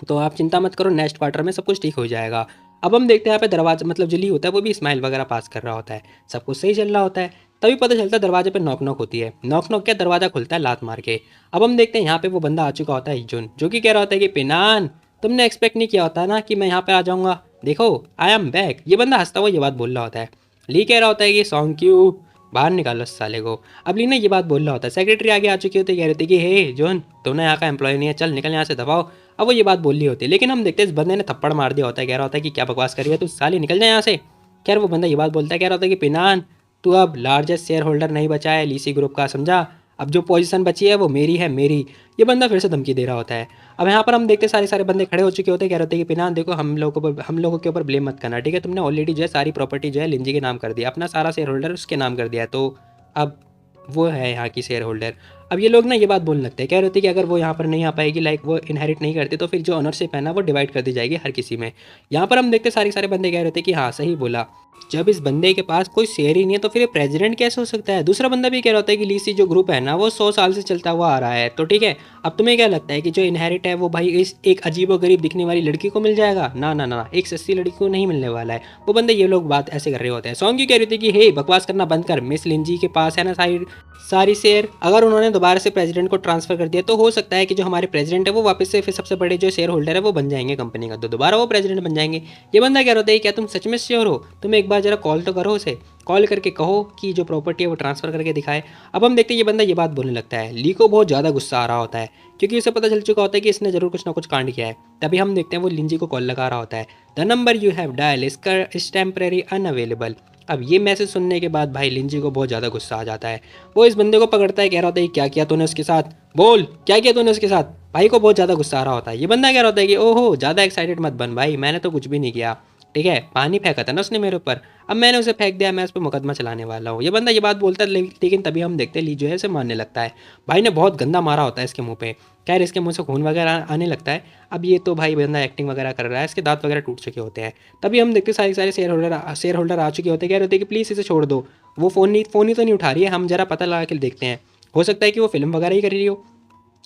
तो आप चिंता मत करो, नेक्स्ट क्वार्टर में सब कुछ ठीक हो जाएगा। अब हम देखते हैं यहाँ पे दरवाजा मतलब जो ली होता है वो भी स्माइल वगैरह पास कर रहा होता है, सब कुछ सही चल रहा होता है। तभी पता चलता है दरवाजे पे नॉक नॉक होती है, नॉक नॉक क्या दरवाजा खुलता है लात मार के। अब हम देखते हैं यहाँ पे वो बंदा आ चुका होता है हिजुन, जो कि कह रहा होता है कि पिनान तुमने एक्सपेक्ट नहीं किया होता ना कि मैं यहाँ पे आ जाऊँगा, देखो आई एम बैक। ये बंदा हंसता हुआ ये बात बोल रहा होता है। ली कह रहा होता है कि सॉन्ग क्यू बाहर निकालो इस साले को। अब ली ने ये बात बोल रहा होता है, सेक्रेटरी आगे आ चुकी होती है, कह रही थी कि हे जोन तुमने यहाँ का एम्प्लॉय नहीं है, चल निकल यहाँ से दबाओ। अब वो ये बात बोल रही होती है, लेकिन हम देखते हैं इस बंदे ने थप्पड़ मार दिया होता है, कह रहा होता है कि क्या बकवास कर रही है तू, साली निकल जाए यहाँ से। खैर वो बंदा ये बात बोलता है, कह रहा होता है कि पिनान तू अब लार्जेस्ट शेयर होल्डर नहीं बचा है लीसी ग्रुप का, समझा, अब जो पोजीशन बची है वो मेरी है, मेरी। ये बंदा फिर से धमकी दे रहा होता है। अब यहाँ पर हम देखते सारे सारे बंदे खड़े हो चुके होते हैं, कह रहे होते हैं कि पिनान देखो हम लोगों के ऊपर ब्लेम मत करना, ठीक है, तुमने ऑलरेडी जो है सारी प्रॉपर्टी जो है लिंजी के नाम कर दिया, अपना सारा शेयर होल्डर उसके नाम कर दिया है, तो अब वो है यहाँ की शेयर होल्डर। अब ये लोग ना ये बात बोलने लगते हैं, कह रहे थे कि अगर वो यहाँ पर नहीं आ पाएगी, लाइक वो इनहेरिट नहीं करते, तो फिर जो ऑनरशिप है ना वो डिवाइड कर दी जाएगी हर किसी में। यहाँ पर हम देखते सारे सारे बंदे कह रहे थे कि हाँ सही बोला, जब इस बंदे के पास कोई शेयर ही नहीं है तो फिर ये प्रेसिडेंट कैसे हो सकता है। दूसरा बंदा भी कह रहा होता है कि लीसी जो ग्रुप है ना वो 100 साल से चलता हुआ आ रहा है, तो ठीक है, अब तुम्हें क्या लगता है कि जो इनहेरिट है वो भाई इस एक अजीब व गरीब दिखने वाली लड़की को मिल जाएगा? ना ना ना, एक सस्ती लड़की को नहीं मिलने वाला है। वो बंदे ये लोग बात ऐसे कर रहे होते हैं। सॉन्ग कह रही थी कि हे बकवास करना बंद कर, मिस लिंजी के पास है ना सारी सारी शेयर, अगर उन्होंने दोबारा से प्रेसिडेंट को ट्रांसफर कर दिया तो हो सकता है कि जो हमारे प्रेसिडेंट है वो वापस से फिर सबसे बड़े जो शेयर होल्डर है वो बन जाएंगे कंपनी का, तो दोबारा वो प्रेसिडेंट बन जाएंगे। ये बंदा कह रहा है क्या तुम सच में श्योर हो? तुम एक बार जरा कॉल तो करो उसे, कॉल करके कहो कि जो प्रॉपर्टी है वो ट्रांसफर करके दिखाए। अब हम देखते हैं ये बंदा ये बात बोलने लगता है। ली को बहुत ज़्यादा गुस्सा आ रहा होता है क्योंकि उसे पता चल चुका होता है कि इसने जरूर कुछ ना कुछ कांड किया है। तभी हम देखते हैं वो लिंजी को कॉल लगा रहा होता है, the number you have dial is temporary unavailable. अब ये मैसेज सुनने के बाद भाई लिंजी को बहुत ज़्यादा गुस्सा आ जाता है। वो इस बंदे को पकड़ता है, कह रहा होता है क्या किया तूने उसके साथ, बोल क्या किया तूने उसके साथ। भाई को बहुत ज़्यादा गुस्सा आ रहा होता है। ये बंदा कह रहा होता है कि ओहो ज़्यादा एक्साइटेड मत बन भाई, मैंने तो कुछ भी नहीं किया, ठीक है, पानी फेंका था ना उसने मेरे ऊपर, अब मैंने उसे फेंक दिया, मैं उस पर मुकदमा चलाने वाला हूँ। ये बंदा ये बात बोलता है, लेकिन तभी हम देखते हैं ली जो है इसे मारने लगता है। भाई ने बहुत गंदा मारा होता है इसके मुंह पे, खैर इसके मुंह से खून वगैरह आने लगता है। अब ये तो भाई बंदा एक्टिंग वगैरह कर रहा है, इसके दांत वगैरह टूट चुके होते हैं। तभी हम देखते सारे सारे शेयर होल्डर आ चुके होते हैं, कह रहे होते हैं कि प्लीज़ इसे छोड़ दो, वो फ़ोन ही तो नहीं उठा रही है, हम जरा पता लगा के देखते हैं, हो सकता है कि वो फिल्म वगैरह ही कर रही हो।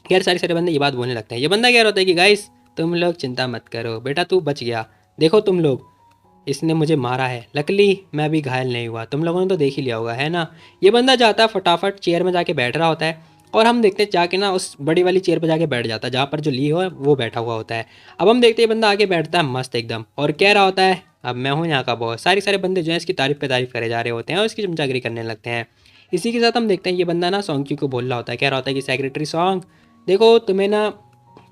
खैर सारे सारे बंदे ये बात बोलने लगते हैं। ये बंदा कह रहा होता है कि गाइस तुम लोग चिंता मत करो, बेटा तू बच गया, देखो तुम लोग इसने मुझे मारा है, लकली मैं भी घायल नहीं हुआ, तुम लोगों ने तो देख ही लिया होगा है ना। ये बंदा जाता है फटाफट चेयर में जाके बैठ रहा होता है और हम देखते हैं जाके ना उस बड़ी वाली चेयर पर जाके बैठ जाता है जहाँ पर जो ली हो वो बैठा हुआ होता है। अब हम देखते हैं बंदा आगे बैठता है मस्त एकदम और कह रहा होता है अब मैं हूँ यहाँ का बॉस। सारे सारे बंदे जो है इसकी तारीफ पे तारीफ करे जा रहे होते हैं और इसकी चमचागिरी करने लगते हैं। इसी के साथ हम देखते हैं ये बंदा ना सॉन्ग को बोल रहा होता है, कह रहा होता है कि सेक्रेटरी सॉन्ग देखो तुम्हें ना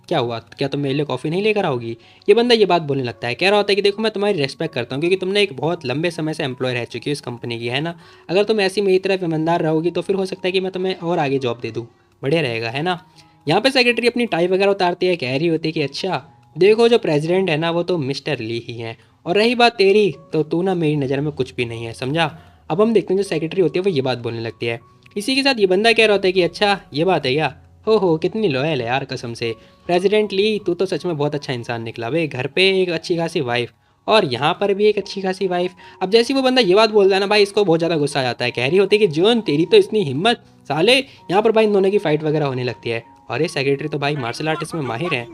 क्या हुआ, क्या तुम मेरे लिए कॉफ़ी नहीं लेकर आओगी। ये बंदा ये बात बोलने लगता है, कह रहा होता है कि देखो मैं तुम्हारी रेस्पेक्ट करता हूँ क्योंकि तुमने एक बहुत लंबे समय से एम्प्लॉय रह चुकी हो इस कंपनी की, है ना, अगर तुम ऐसी मेरी तरफ ईमानदार रहोगी तो फिर हो सकता है कि मैं तुम्हें और आगे जॉब दे दूँ, बढ़िया रहेगा, है ना। यहाँ पे सेक्रेटरी अपनी टाई वगैरह उतारती है, कह रही होती है कि अच्छा देखो जो प्रेसिडेंट है ना वो तो मिस्टर ली ही हैं, और रही बात तेरी तो तू ना मेरी नज़र में कुछ भी नहीं है, समझा। अब हम देखते हैं जो सेक्रेटरी होती है वो ये बात बोलने लगती है। इसी के साथ ये बंदा कह रहा होता है कि अच्छा ये बात है क्या, हो कितनी लॉयल है यार कसम से, प्रेसिडेंट ली तू तो सच में बहुत अच्छा इंसान निकला भाई, घर पे एक अच्छी खासी वाइफ और यहाँ पर भी एक अच्छी खासी वाइफ। अब जैसे वो बंदा ये बात बोलता है ना भाई इसको बहुत ज़्यादा गुस्सा आ जाता है, कह रही होती है कि जोन तेरी तो इतनी हिम्मत, साले यहाँ पर भाई इन दोनों की फाइट वगैरह होने लगती है। और ये सेक्रेटरी तो भाई मार्शल आर्टिस्ट में माहिर है।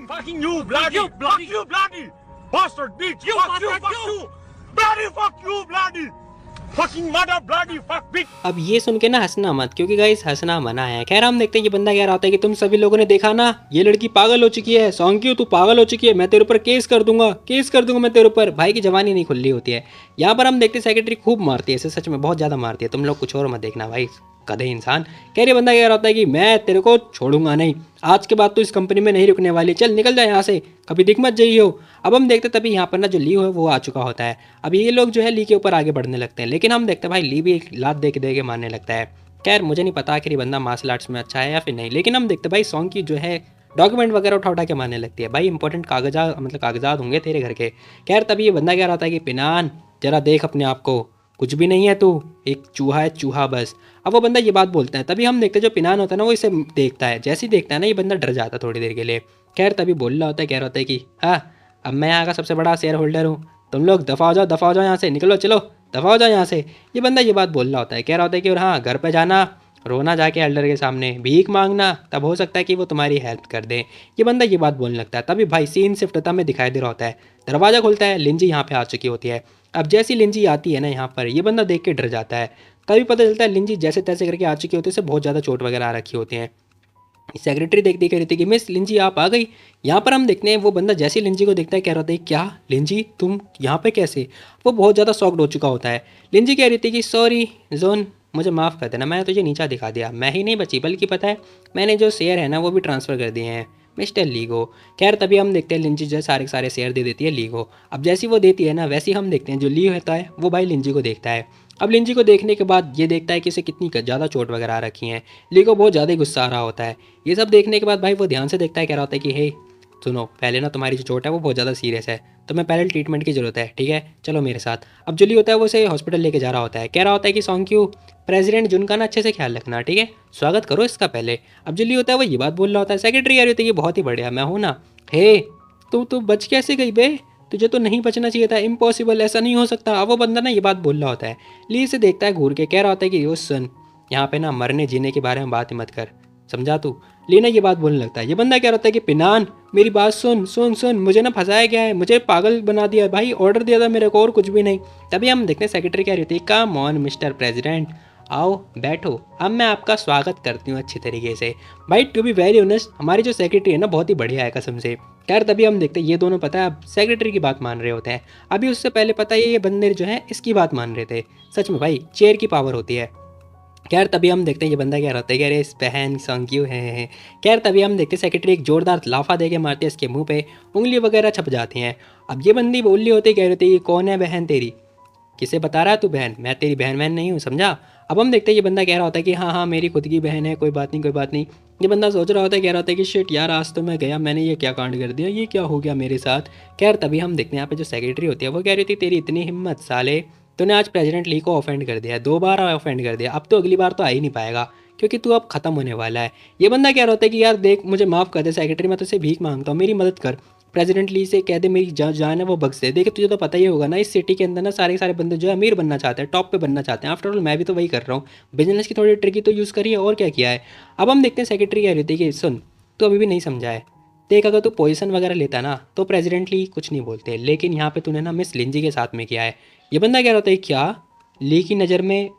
अब ये सुन के ना हंसना मत क्योंकि गाइस हंसना मना है। खैर हम देखते हैं ये बंदा कह रहा होता है कि तुम सभी लोगों ने देखा ना ये लड़की पागल हो चुकी है, सॉन्ग तू पागल हो चुकी है, मैं तेरे ऊपर केस कर दूंगा मैं तेरे ऊपर। भाई की जवानी नहीं खुल रही होती है। यहाँ पर हम देखते हैं सेक्रेटरी खूब मारती है इसे, सच में बहुत ज़्यादा मारती है, तुम लोग कुछ और मत देखना भाई कदे इंसान। कह रही बंदा कह रहा होता है कि मैं तेरे को छोड़ूंगा नहीं, आज के बाद तो इस कंपनी में नहीं रुकने वाली, चल निकल जाए यहाँ से, कभी दिख मत जाइए। अब हम देखते तभी यहाँ पर ना जो ली है वो आ चुका होता है। अब ये लोग जो है ली के ऊपर आगे बढ़ने लगते हैं, लेकिन हम देखते हैं भाई ली भी एक लात दे के मारने लगता है। खैर मुझे नहीं पता आखिर ये बंदा मार्शल आर्ट्स में अच्छा है या फिर नहीं, लेकिन हम देखते भाई सॉन्ग की जो है डॉक्यूमेंट वगैरह उठा के मारने लगती है। भाई इंपॉर्टेंट कागजात होंगे तेरे घर के। खैर तभी ये बंदा कह रहा था कि पिनान जरा देख अपने आप को, कुछ भी नहीं है तू, एक चूहा है चूहा बस। अब वो बंदा ये बात बोलता है, तभी हम देखते हैं जो पिनान होता है ना वो इसे देखता है। जैसे ही देखता है ना ये बंदा डर जाता है थोड़ी देर के लिए। खैर तभी बोल रहा होता है, कह रहा होता है कि हाँ अब मैं यहाँ का सबसे बड़ा शेयर होल्डर हूँ, तुम लोग दफ़ा हो जाओ यहाँ से, निकलो चलो दफ़ा हो जाओ यहाँ से। ये बंदा ये बात बोल रहा होता है, कह रहा होता है कि और हाँ घर पे जाना, रोना जाके एल्डर के सामने, भीख मांगना, तब हो सकता है कि वो तुम्हारी हेल्प कर दे। ये बंदा ये बात बोलने लगता है। तभी भाई सीन शिफ्ट होता हमें दिखाई दे रहा होता है, दरवाज़ा खुलता है, लिंजी यहाँ पे आ चुकी होती है। अब जैसी लिंजी आती है ना यहाँ पर, ये बंदा देख के डर जाता है। तभी पता चलता है लिंजी जैसे तैसे करके आ चुकी होती है, उसे बहुत ज़्यादा चोट वगैरह आ रखी होती हैं। सेक्रेटरी देखती कह रही थी कि मिस लिंजी आप आ गई। यहाँ पर हम देखते हैं वो बंदा जैसे ही लिंजी को देखता है कह रहा होता है क्या लिंजी तुम यहाँ पे कैसे। वो बहुत ज़्यादा शॉक्ड हो चुका होता है। लिंजी कह रही थी कि सॉरी जोन, मुझे माफ़ कर देना, मैंने तुझे नीचा दिखा दिया। मैं ही नहीं बची बल्कि पता है मैंने जो शेयर है ना वो भी ट्रांसफ़र कर दिए हैं मिस्टर लीगो। खैर तभी हम देखते हैं लिंजी जो है सारे के सारे शेयर दे देती है लीगो। अब जैसी वो देती है ना वैसे ही हम देखते हैं जो ली होता है वो भाई लिंजी को देखता है। अब लिंजी को देखने के बाद ये देखता है कि इसे कितनी ज़्यादा चोट वगैरह आ रखी हैं। ली को बहुत ज़्यादा ही गुस्सा आ रहा होता है। ये सब देखने के बाद भाई वो ध्यान से देखता है, कह रहा होता है कि हे सुनो, पहले ना तुम्हारी जो चोट है वो बहुत ज़्यादा सीरियस है, तुम्हें पहले ट्रीटमेंट की ज़रूरत है, ठीक है चलो मेरे साथ। अब जो ली होता है वो उसे हॉस्पिटल लेके जा रहा होता है, कह रहा होता है कि सॉन्ग यू प्रेसिडेंट जुन का ना अच्छे से ख्याल रखना, ठीक है स्वागत करो इसका पहले। अब जो ली होता है वो ये बात बोल रहा होता है। सेक्रेटरी यार होती है कि बहुत ही बढ़िया, मैं हूँ ना। हे तू बच कैसे गई बे, तुझे तो नहीं बचना चाहिए था, इम्पॉसिबल, ऐसा नहीं हो सकता। अब वो बंदा ना ये बात बोल रहा होता है। ली से देखता है घूर के, कह रहा होता है कि यो सुन, यहाँ पे ना मरने जीने के बारे में बात ही मत कर, समझा तू। ली ना ये बात बोलने लगता है। ये बंदा कह रहा होता है कि पिनान मेरी बात सुन सुन सुन, मुझे ना फंसाया गया है, मुझे पागल बना दिया है भाई, ऑर्डर दिया था मेरे को और कुछ भी नहीं। तभी हम देखते हैं सेक्रेटरी कह रही थी कम ऑन मिस्टर प्रेसिडेंट, आओ बैठो, अब मैं आपका स्वागत करती हूँ अच्छी तरीके से। भाई टू बी वेरी ऑनेस्ट हमारी जो सेक्रेटरी है ना बहुत ही बढ़िया है कसम से। खैर तभी हम देखते हैं ये दोनों पता है अब सेक्रेटरी की बात मान रहे होते हैं। अभी उससे पहले पता है ये बंदे जो है इसकी बात मान रहे थे। सच में भाई चेयर की पावर होती है। खैर तभी हम देखते हैं ये बंदा क्या रहता है, कह रहे इस बहन सॉन्ग क्यों है। खैर तभी हम देखते हैं सेक्रेटरी एक जोरदार लाफा दे के मारते हैं इसके मुंह पे, उंगली वगैरह छप जाती हैं। अब ये बंदी बोल रही होती कह रही थी ये कौन है बहन तेरी, किसे बता रहा है तू बहन, मैं तेरी बहन बहन नहीं हूँ समझा। अब हम देखते हैं ये बंदा कह रहा होता है कि हाँ हाँ मेरी खुद की बहन है, कोई बात नहीं कोई बात नहीं। ये बंदा सोच रहा होता है, कह रहा होता है कि शिट यार आज तो मैं गया, मैंने ये क्या कांड कर दिया, ये क्या हो गया मेरे साथ। खैर तभी हम देखते हैं यहाँ पे जो सेक्रेटरी होती है वो कह रही थी तेरी इतनी हिम्मत साले, तूने आज प्रेसिडेंट ली को ऑफेंड कर दिया, 2 बार ऑफेंड कर दिया, अब तो अगली बार तो आ ही नहीं पाएगा क्योंकि तू अब खत्म होने वाला है। ये बंदा कह रहा होता है कि यार देख मुझे माफ़ कर दे सेक्रेटरी, मैं तुझसे भीख मांगता हूँ, मेरी मदद कर, प्रेसिडेंट ली से कह दे मेरी जान है वो बख्श दे। देखिए तुझे तो पता ही होगा ना इस सिटी के अंदर ना सारे सारे बंदे जो है अमीर बनना चाहते हैं, टॉप पे बनना चाहते हैं। आफ्टर ऑल मैं भी तो वही कर रहा हूँ, बिजनेस की थोड़ी ट्रिकी तो यूज़ करिए और क्या किया है। अब हम देखते हैं सेक्रेटरी कह रही थी कि सुन तू अभी भी नहीं समझा है, देख अगर तू पोजीशन वगैरह लेता ना तो प्रेसिडेंटली कुछ नहीं बोलते, लेकिन यहाँ पे तूने ना मिस लिंजी के साथ में किया है। ये बंदा कह रहा होता है क्या, ली की नज़र में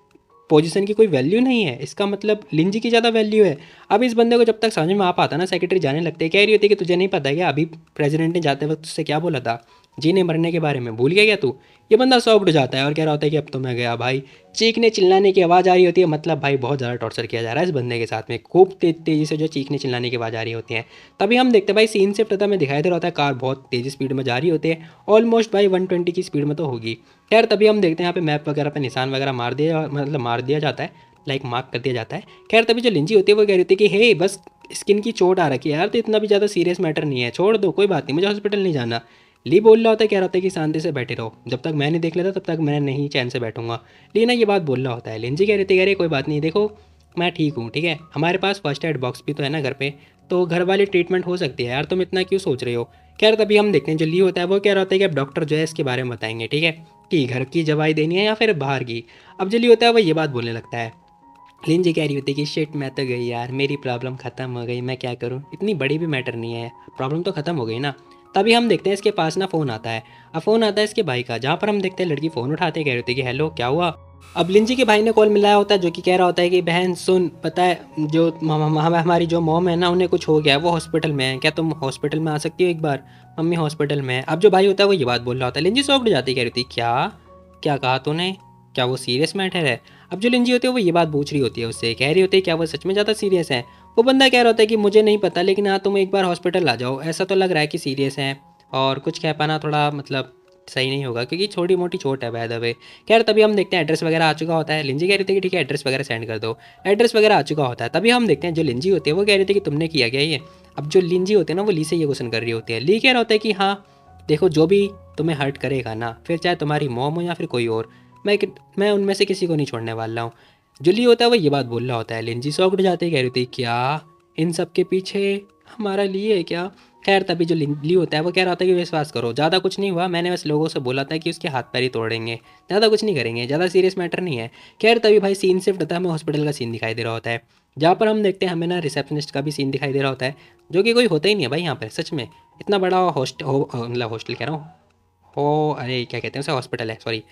पोजीशन की कोई वैल्यू नहीं है, इसका मतलब लिंजी की ज़्यादा वैल्यू है। अब इस बंदे को जब तक समझ में आ पाता ना सेक्रेटरी जाने लगते हैं, कह रही होती है कि तुझे नहीं पता क्या अभी प्रेसिडेंट ने जाते वक्त उससे क्या बोला था, जीने मरने के बारे में भूल गया क्या तू। ये बंदा सॉफ्ट हो जाता है और कह रहा होता है कि अब तो मैं गया भाई। चीखने चिल्लाने की आवाज़ आ रही होती है, मतलब भाई बहुत ज़्यादा टॉर्चर किया जा रहा है इस बंदे के साथ में, खूब तेज़ी से जो चीखने चिल्लाने की आवाज़ आ रही होती है। तभी हम देखते हैं भाई सीन से पता में दिखाई दे रहा होता है कार बहुत तेज़ी स्पीड में जा रही होती है, ऑलमोस्ट भाई 120 की स्पीड में तो होगी। खैर तभी हम देखते हैं यहाँ पे मैप वगैरह पे निशान वगैरह मार दिया, मतलब मार दिया जाता है, लाइक मार्क कर दिया जाता है। खैर तभी जो लिंजी होती है वो कह रही थी कि हे बस स्किन की चोट आ रखी है यार, तो इतना भी ज़्यादा सीरियस मैटर नहीं है, छोड़ दो कोई बात नहीं, मुझे हॉस्पिटल नहीं जाना। ली बोल रहा होता है, कह रहा होता है कि शांति से बैठे रहो, जब तक मैं नहीं देख लेता तब तक मैं नहीं चैन से बैठूंगा। ली ना ये बात बोल रहा होता है। लिंजी कह रही थी, कह रही कोई बात नहीं, देखो मैं ठीक हूँ, ठीक है हमारे पास फर्स्ट एड बॉक्स भी तो है ना घर पे, तो घर वाली ट्रीटमेंट हो सकती है यार, तुम इतना क्यों सोच रहे हो। खैर तभी हम देखते हैं जो ली होता है वो कह रहा होता है कि अब डॉक्टर जो है इसके बारे में बताएंगे, ठीक है कि घर की दवाई देनी है या फिर बाहर की। अब जो ली होता है वो ये बात बोलने लगता है। लिंजी कह रही होती है कि शिट मैं तो गई यार, मेरी प्रॉब्लम ख़त्म हो गई, मैं क्या करूँ, इतनी बड़ी भी मैटर नहीं है, प्रॉब्लम तो ख़त्म हो गई ना। तभी हम देखते हैं इसके पास ना फ़ोन आता है। अब फ़ोन आता है इसके भाई का, जहाँ पर हम देखते हैं लड़की फ़ोन उठाते कह रही होती है कि हेलो क्या हुआ। अब लिंजी के भाई ने कॉल मिलाया होता है जो कि कह रहा होता है कि बहन सुन, पता है जो हमारी जो मॉम है ना उन्हें कुछ हो गया है, वो हॉस्पिटल में है, क्या तुम हॉस्पिटल में आ सकती हो एक बार, मम्मी हॉस्पिटल में है। अब जो भाई होता है वो ये बात बोल रहा होता है। लिंजी शॉक्ड हो जाती है, कह रही थी क्या क्या कहा तूने, क्या वो सीरियस मैटर है। अब जो लिंजी होती है वो ये बात पूछ रही होती है उससे, कह रही होती है क्या वो सच में ज़्यादा सीरियस है। वो बंदा कह रहा होता है कि मुझे नहीं पता, लेकिन हाँ तुम एक बार हॉस्पिटल आ जाओ, ऐसा तो लग रहा है कि सीरियस है, और कुछ कह पाना थोड़ा मतलब सही नहीं होगा क्योंकि छोटी मोटी चोट है बाय द वे। खैर तभी हम देखते हैं एड्रेस वगैरह आ चुका होता है। लिंजी कह रही थी कि ठीक है एड्रेस वगैरह सेंड कर दो, एड्रेस वगैरह आ चुका होता है। तभी हम देखते हैं जो लिंजी होती है वो कह रही थी कि तुमने किया क्या ये। अब जो लिंजी होती है ना वो ली से ये क्वेश्चन कर रही होती है। ली कह रहा होता है कि हाँ देखो जो भी तुम्हें हर्ट करेगा ना, फिर चाहे तुम्हारी मॉम हो या फिर कोई और, मैं उनमें से किसी को नहीं छोड़ने वाला हूँ। जो ली होता है वो ये बात बोल रहा होता है। लिंजी शॉक्ड हो जाते ही कह रही होती है, क्या इन सब के पीछे हमारा ली है क्या? खैर तभी जो ली होता है वो कह रहा होता है कि विश्वास करो, ज़्यादा कुछ नहीं हुआ, मैंने बस लोगों से बोला था कि उसके हाथ पैर ही तोड़ेंगे, ज़्यादा कुछ नहीं करेंगे, ज़्यादा सीरियस मैटर नहीं है। खैर तभी भाई सीन शिफ्ट होता है, हमें हॉस्पिटल का सीन दिखाई दे रहा होता है, जहाँ पर हम देखते हैं हमें ना रिसेप्शनिस्ट का भी सीन दिखाई दे रहा होता है, जो कि कोई होता ही नहीं है भाई यहाँ पर सच में। इतना बड़ा मतलब हॉस्टल कह रहा हूँ, हो अरे क्या कहते हैं उसे, हॉस्पिटल है सॉरी।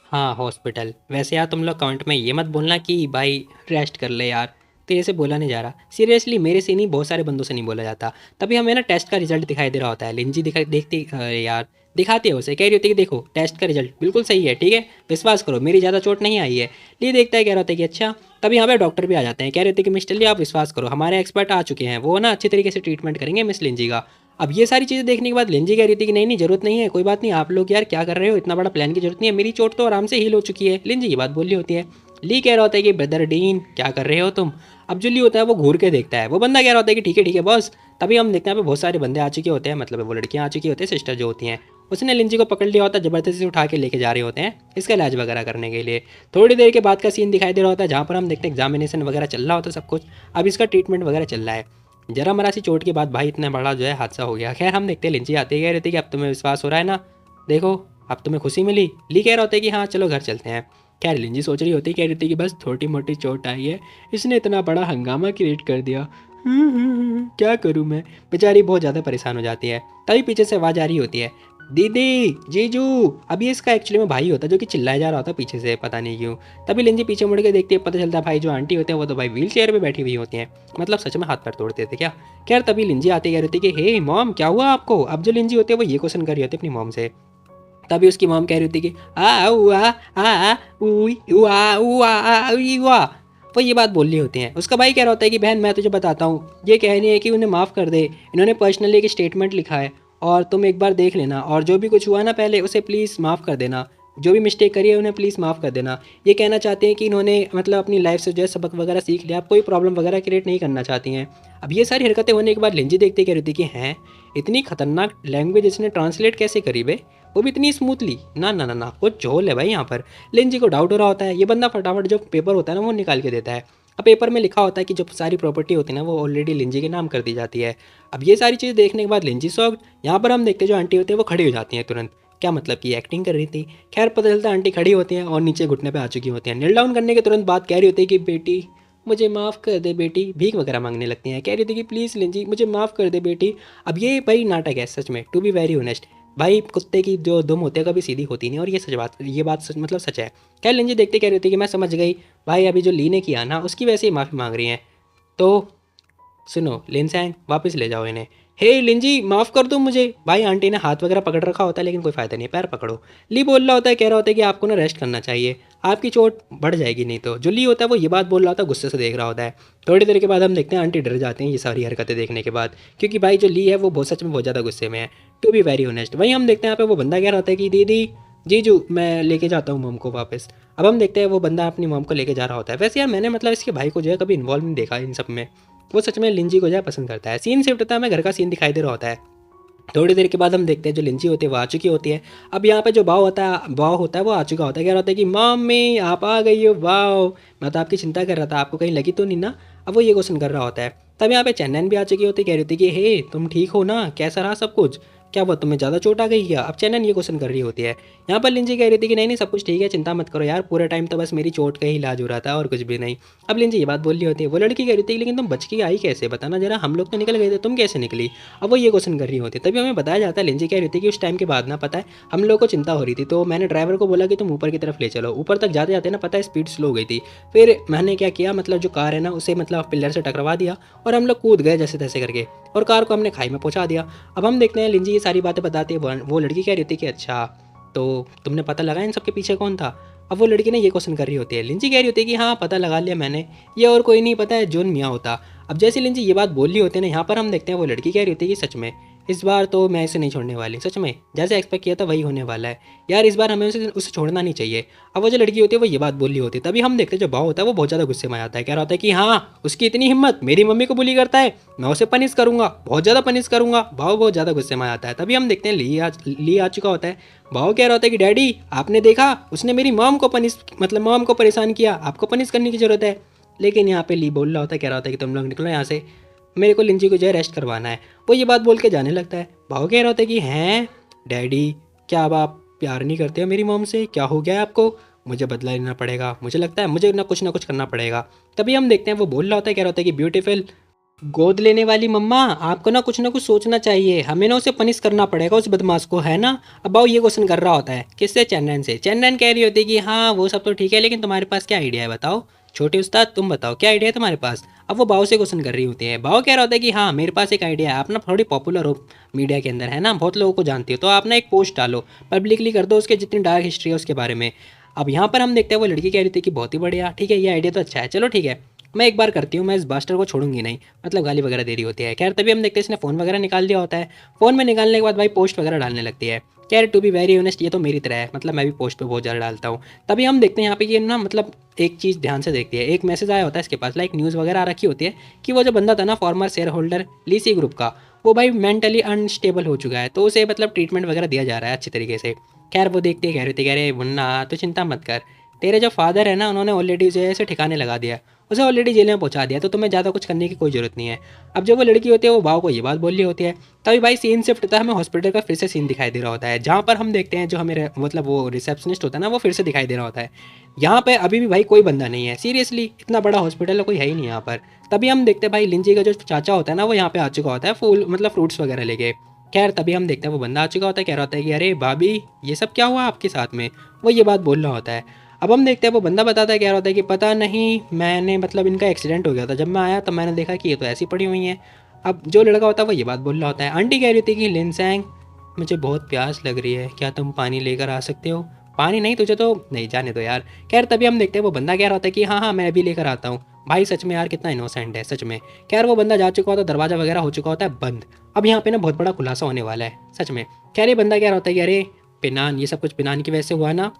हाँ हॉस्पिटल। वैसे यार तुम लोग कमेंट में ये मत बोलना कि भाई रेस्ट कर ले यार, तेरे से बोला नहीं जा रहा, सीरियसली मेरे से नहीं बहुत सारे बंदों से नहीं बोला जाता। तभी हमें ना टेस्ट का रिजल्ट दिखाई दे रहा होता है। लिंजी देखती अरे यार दिखाती है उसे, कह रही होती है कि देखो टेस्ट का रिजल्ट बिल्कुल सही है, ठीक है विश्वास करो, मेरी ज़्यादा चोट नहीं आई है। ली देखता है, कह रहा होता है कि अच्छा। तभी यहाँ पे डॉक्टर भी आ जाते हैं, कह रहे होते हैं कि मिस्टर ली आप विश्वास करो, हमारे एक्सपर्ट आ चुके हैं, वो ना अच्छी तरीके से ट्रीटमेंट करेंगे मिस लिंजी का। अब ये सारी चीज़ें देखने के बाद लिंजी कह रही थी कि नहीं नहीं जरूरत नहीं है, कोई बात नहीं, आप लोग यार क्या कर रहे हो, इतना बड़ा प्लान की जरूरत नहीं है, मेरी चोट तो आराम से हील हो चुकी है। लिंजी ये बात बोल रही होती है। ली कह रहा होता है कि ब्रदर डीन क्या कर रहे हो तुम। अब जो ली होता है वो घूर के देखता है, वो बंदा कह रहा होता है कि ठीक है बॉस। तभी हम देखते हैं बहुत सारे बंदे आ चुके होते हैं, मतलब वो लड़कियां आ चुकी होती हैं, सिस्टर जो होती हैं। उसने लिंजी को पकड़ लिया होता है, ज़बरदस्ती से उठा के लेके जा रहे होते हैं इसका इलाज वगैरह करने के लिए। थोड़ी देर के बाद का सीन दिखाई दे रहा होता है, जहाँ पर हम देखते हैं एग्जामिनेशन वगैरह चल रहा होता है सब कुछ। अब इसका ट्रीटमेंट वगैरह चल रहा है। जरा मरा सी चोट के बाद भाई इतना बड़ा जो है हादसा हो गया। खैर हम देखते हैं लिंजी आती है, कह रही थी कि अब तुम्हें विश्वास हो रहा है ना, देखो अब तुम्हें खुशी मिली। ली कह रहा होता है कि हाँ चलो घर चलते हैं। खैर लिंजी सोच रही होती, कह रही थी कि बस छोटी मोटी चोट आई है, इसने इतना बड़ा हंगामा क्रिएट कर दिया, क्या करूँ मैं। बेचारी बहुत ज़्यादा परेशान हो जाती है। तभी पीछे से आवाज़ आ रही होती है, दीदी जीजू। अभी इसका एक्चुअली में भाई होता है जो कि चिल्लाया जा रहा होता है पीछे से, पता नहीं क्यों। तभी लिंजी पीछे मुड़ के देखती है, पता चलता है भाई जो आंटी होते हैं वो तो भाई व्हील चेयर पर बैठी हुई होती हैं, मतलब सच में हाथ पैर तोड़ते थे क्या। खैर तभी लिंजी आती कह रही थी कि हे मॉम क्या हुआ आपको। अब जो लिंजी होती है वो ये क्वेश्चन कर रही होती है अपनी मॉम से। तभी उसकी मॉम कह रही होती कि आ उआ आ उई उआ उआ आ उई उआ। वो ये बात बोल रही होती हैं। उसका भाई कह रहा होता है कि बहन मैं तुझे बताता हूँ, ये कह रही है कि उन्हें माफ़ कर दे, इन्होंने पर्सनली एक स्टेटमेंट लिखा है और तुम एक बार देख लेना, और जो भी कुछ हुआ ना पहले उसे प्लीज़ माफ़ कर देना, जो भी मिस्टेक करी है उन्हें प्लीज़ माफ़ कर देना। ये कहना चाहते हैं कि इन्होंने मतलब अपनी लाइफ से जो है सबक वगैरह सीख लिया, आप कोई प्रॉब्लम वगैरह क्रिएट नहीं करना चाहती हैं। अब ये सारी हरकतें होने के बाद लिंजी देखते कह रही थी कि हैं इतनी खतरनाक लैंग्वेज इसने ट्रांसलेट कैसे करी बे, वो भी इतनी स्मूथली। ना ना ना ना कुछ झोल है भाई यहाँ पर। लिंजी को डाउट हो रहा होता है, ये बंदा फटाफट जो पेपर होता है ना वो निकाल के देता है। अब पेपर में लिखा होता है कि जो सारी प्रॉपर्टी होती है ना वो ऑलरेडी लिंजी के नाम कर दी जाती है। अब ये सारी चीज़ देखने के बाद लिंजी शॉक्ड। यहाँ पर हम देखते हैं जो आंटी होती है वो खड़ी हो जाती हैं तुरंत, क्या मतलब कि एक्टिंग कर रही थी। खैर पता चलता है आंटी खड़ी होती हैं और नीचे घुटने पे आ चुकी होती हैं। नील डाउन करने के तुरंत बाद कह रही होती है कि बेटी मुझे माफ़ कर दे बेटी, भीख वगैरह मांगने लगती हैं। कह रही थी कि प्लीज़ लिंजी मुझे माफ़ कर दे बेटी। अब ये भाई नाटक है सच में, टू बी वेरी ऑनेस्ट। भाई कुत्ते की जो दुम होती है कभी सीधी होती नहीं, और ये बात सच मतलब सच है। क्या लिंजी देखते कह रही थी कि मैं समझ गई भाई, अभी जो ली ने किया ना उसकी वैसे ही माफ़ी मांग रही हैं, तो सुनो लिनसैंग वापस ले जाओ इन्हें। हे लिंजी माफ़ कर दो मुझे। भाई आंटी ने हाथ वगैरह पकड़ रखा होता है लेकिन कोई फ़ायदा नहीं है, पैर पकड़ो। ली बोल रहा होता है, कह रहा होता है कि आपको ना रेस्ट करना चाहिए, आपकी चोट बढ़ जाएगी नहीं तो। जो ली होता है वो ये बात बोल रहा होता है, गुस्से से देख रहा होता है। थोड़ी देर के बाद हम देखते हैं आंटी डर जाते हैं ये सारी हरकतें देखने के बाद, क्योंकि भाई जो ली है वो बहुत सच में बहुत ज़्यादा गुस्से में है, टू बी वेरी ऑनेस्ट। वहीं हम देखते हैं यहाँ पे वो बंदा कह रहा होता है कि दीदी जीजू मैं लेके जाता हूँ मॉम को वापस। अब हम देखते हैं वो बंदा अपनी मॉम को लेके जा रहा होता है। वैसे यार मैंने मतलब इसके भाई को जो है कभी इन्वॉल्व नहीं देखा इन सब में, वो सच में लिंजी को जो है पसंद करता है। सीन शिफ्ट होता है, हमें घर का सीन दिखाई दे रहा होता है। थोड़ी देर के बाद हम देखते हैं जो लिंजी होती है वो आ चुकी होती है। अब यहाँ पे जो बाव होता है वो आ चुका होता है, कह रहा होता है कि मम्मी आप आ गई हो, वाओ मैं तो आपकी चिंता कर रहा था, आपको कहीं लगी तो नहीं ना। अब वो ये क्वेश्चन कर रहा होता है। तब यहाँ पे चेन्नैन भी आ चुकी होती है, कह रही थी कि हे तुम ठीक हो ना, कैसा रहा सब कुछ, क्या हुआ तुम्हें ज़्यादा चोट आ गई क्या। अब चेन्नैन ये क्वेश्चन कर रही होती है। यहाँ पर लिंजी कह रही थी कि नहीं नहीं सब कुछ ठीक है, चिंता मत करो यार, पूरे टाइम तो बस मेरी चोट का ही इलाज हो रहा था और कुछ भी नहीं। अब लिंजी ये बात बोल रही होती है। वो लड़की कह रही थी लेकिन तुम बच के आई कैसे, बताना जरा, हम लोग तो निकल गए थे, तुम कैसे निकली। अब वो ये क्वेश्चन कर रही होती है। तभी हमें बताया जाता है, लिंजी कह रही थी कि उस टाइम के बाद ना पता है हम लोग को चिंता हो रही थी, तो मैंने ड्राइवर को बोला कि तुम ऊपर की तरफ ले चलो। ऊपर तक जाते जाते ना पता है स्पीड स्लो हो गई थी, फिर मैंने क्या किया मतलब जो कार है ना उसे मतलब पिलर से टकरवा दिया और हम लोग कूद गए जैसे तैसे करके, और कार को हमने खाई में पहुंचा दिया। अब हम देखते हैं लिंजी ये सारी बातें बताती है। वो लड़की कह रही थी कि अच्छा तो तुमने पता लगाया इन सबके पीछे कौन था। अब वो लड़की ने ये क्वेश्चन कर रही होती है। लिंजी कह रही होती है कि हाँ पता लगा लिया मैंने, ये और कोई नहीं पता है जोन मियाँ होता। अब जैसे लिंजी ये बात बोल रही होती है ना, यहाँ पर हम देखते हैं वो लड़की कह रही होती है कि सच में इस बार तो मैं इसे नहीं छोड़ने वाली, सच में जैसे एक्सपेक्ट किया था वही होने वाला है यार। इस बार हमें उसे छोड़ना नहीं चाहिए। अब वो जो लड़की होती है वो ये बात बोल रही होती है, तभी हम देखते हैं जो भाव होता है वो बहुत ज़्यादा गुस्से में आता है। कह रहा होता है कि हाँ, उसकी इतनी हिम्मत, मेरी मम्मी को बुली करता है, मैं उसे पनिश करूंगा, बहुत ज़्यादा पनिश करूंगा। भाव बहुत ज़्यादा गुस्से में आता है। तभी हम देखते हैं ली आ चुका होता है। भाव कह रहा होता है कि डैडी आपने देखा, उसने मेरी मॉम को मॉम को परेशान किया, आपको पनिश करने की जरूरत है। लेकिन यहाँ पे ली बोल रहा होता है, कह रहा होता है कि तुम लोग निकलो यहाँ से, मेरे को लिंजी को जो है रेस्ट करवाना है। वो ये बात बोल के जाने लगता है। भाव कह रहा होता है कि हैं डैडी, क्या अब आप प्यार नहीं करते हो मेरी मॉम से? क्या हो गया है आपको? मुझे बदला लेना पड़ेगा, मुझे लगता है मुझे ना कुछ करना पड़ेगा। तभी हम देखते हैं वो बोल रहा होता है, कह रहा होता है कि ब्यूटीफुल गोद लेने वाली मम्मा, आपको ना कुछ सोचना चाहिए, हमें ना उसे पनिश करना पड़ेगा उस बदमाश को, है ना? अब बाऊ ये क्वेश्चन कर रहा होता है, किससे? चंदन से। चंदन कह रही होती है कि हाँ वो सब तो ठीक है, लेकिन तुम्हारे पास क्या आइडिया है बताओ, छोटे उस्ताद तुम बताओ क्या आइडिया है तुम्हारे पास? अब वो बाव से क्वेश्चन कर रही होती है। बाव कह रहा होता है कि हाँ मेरे पास एक आइडिया है, आप ना थोड़ी पॉपुलर हो मीडिया के अंदर, है ना, बहुत लोगों को जानती हो, तो आप ना एक पोस्ट डालो, पब्लिकली कर दो उसके जितनी डार्क हिस्ट्री है उसके बारे में। अब यहाँ पर हम देखते हैं वो लड़की कह रही थी कि बहुत ही बढ़िया, ठीक है ये आइडिया तो अच्छा है, चलो ठीक है मैं एक बार करती हूँ, मैं इस बास्टर को छोड़ूंगी नहीं, मतलब गाली वगैरह दे रही होती है। खैर तभी हम देखते हैं इसने फ़ोन वगैरह निकाल दिया होता है। फ़ोन में निकालने के बाद भाई पोस्ट वगैरह डालने लगती है। खैर टू बी वेरी ऑनेस्ट ये तो मेरी तरह है, मतलब मैं भी पोस्ट पे बहुत ज़्यादा डालता हूँ। तभी हम देखते हैं यहाँ पे ये ना मतलब एक चीज़ ध्यान से देखती है, एक मैसेज आया होता है इसके पास, लाइक न्यूज़ वगैरह आ रखी होती है कि वो जो बंदा था ना फॉर्मर शेयर होल्डर लीसी ग्रुप का, वो भाई मेंटली अनस्टेबल हो चुका है, तो उसे मतलब ट्रीटमेंट वगैरह दिया जा रहा है अच्छी तरीके से। खैर वो देखते कह रहे थे, कह रहे मुन्ना तो चिंता मत कर, तेरे जो फादर है ना उन्होंने ऑलरेडी जो है इसे ठिकाने लगा दिया, उसे ऑलरेडी जेल में पहुंचा दिया, तो तुम्हें ज़्यादा कुछ करने की कोई ज़रूरत नहीं है। अब जब वो लड़की होती है वो भाव को ये बात बोल रही होती है, तभी भाई सीन शिफ्ट होता है, हमें हॉस्पिटल का फिर से सीन दिखाई दे रहा होता है, जहाँ पर हम देखते हैं जो हमें मतलब वो रिसेप्शनिस्ट होता है ना वो फिर से दिखाई दे रहा होता है। यहाँ पे अभी भी भाई कोई बंदा नहीं है, सीरियसली इतना बड़ा हॉस्पिटल है कोई है ही नहीं यहाँ पर। तभी हम देखते हैं भाई लिंजी का जो चाचा होता है ना वो यहाँ पे आ चुका होता है, फूल मतलब फ्रूट्स वगैरह लेके। खैर तभी हम देखते हैं वो बंदा आ चुका होता है, कह रहा होता है कि अरे भाभी ये सब क्या हुआ आपके साथ में, वो ये बात बोल रहा होता है। अब हम देखते हैं वो बंदा बताता है, कह रहा होता है कि पता नहीं मैंने मतलब इनका एक्सीडेंट हो गया था, जब मैं आया तो मैंने देखा कि ये तो ऐसी पड़ी हुई हैं। अब जो लड़का होता है वो ये बात बोल रहा होता है। आंटी कह रही थी कि लिनसैंग मुझे बहुत प्यास लग रही है, क्या तुम पानी लेकर आ सकते हो? पानी नहीं तुझे तो नहीं, जाने दो यार। खैर तभी हम देखते हैं वो बंदा कह रहा होता है कि हाँ हाँ मैं अभी लेकर आता हूँ। भाई सच में यार कितना इनोसेंट है सच में। खैर वो बंदा जा चुका होता है, दरवाजा वगैरह हो चुका होता है बंद। अब यहाँ पे ना बहुत बड़ा खुलासा होने वाला है सच में। खैर ये बंदा कह रहा होता है कि अरे पिनान, ये सब कुछ पिनान की वजह से हुआ ना,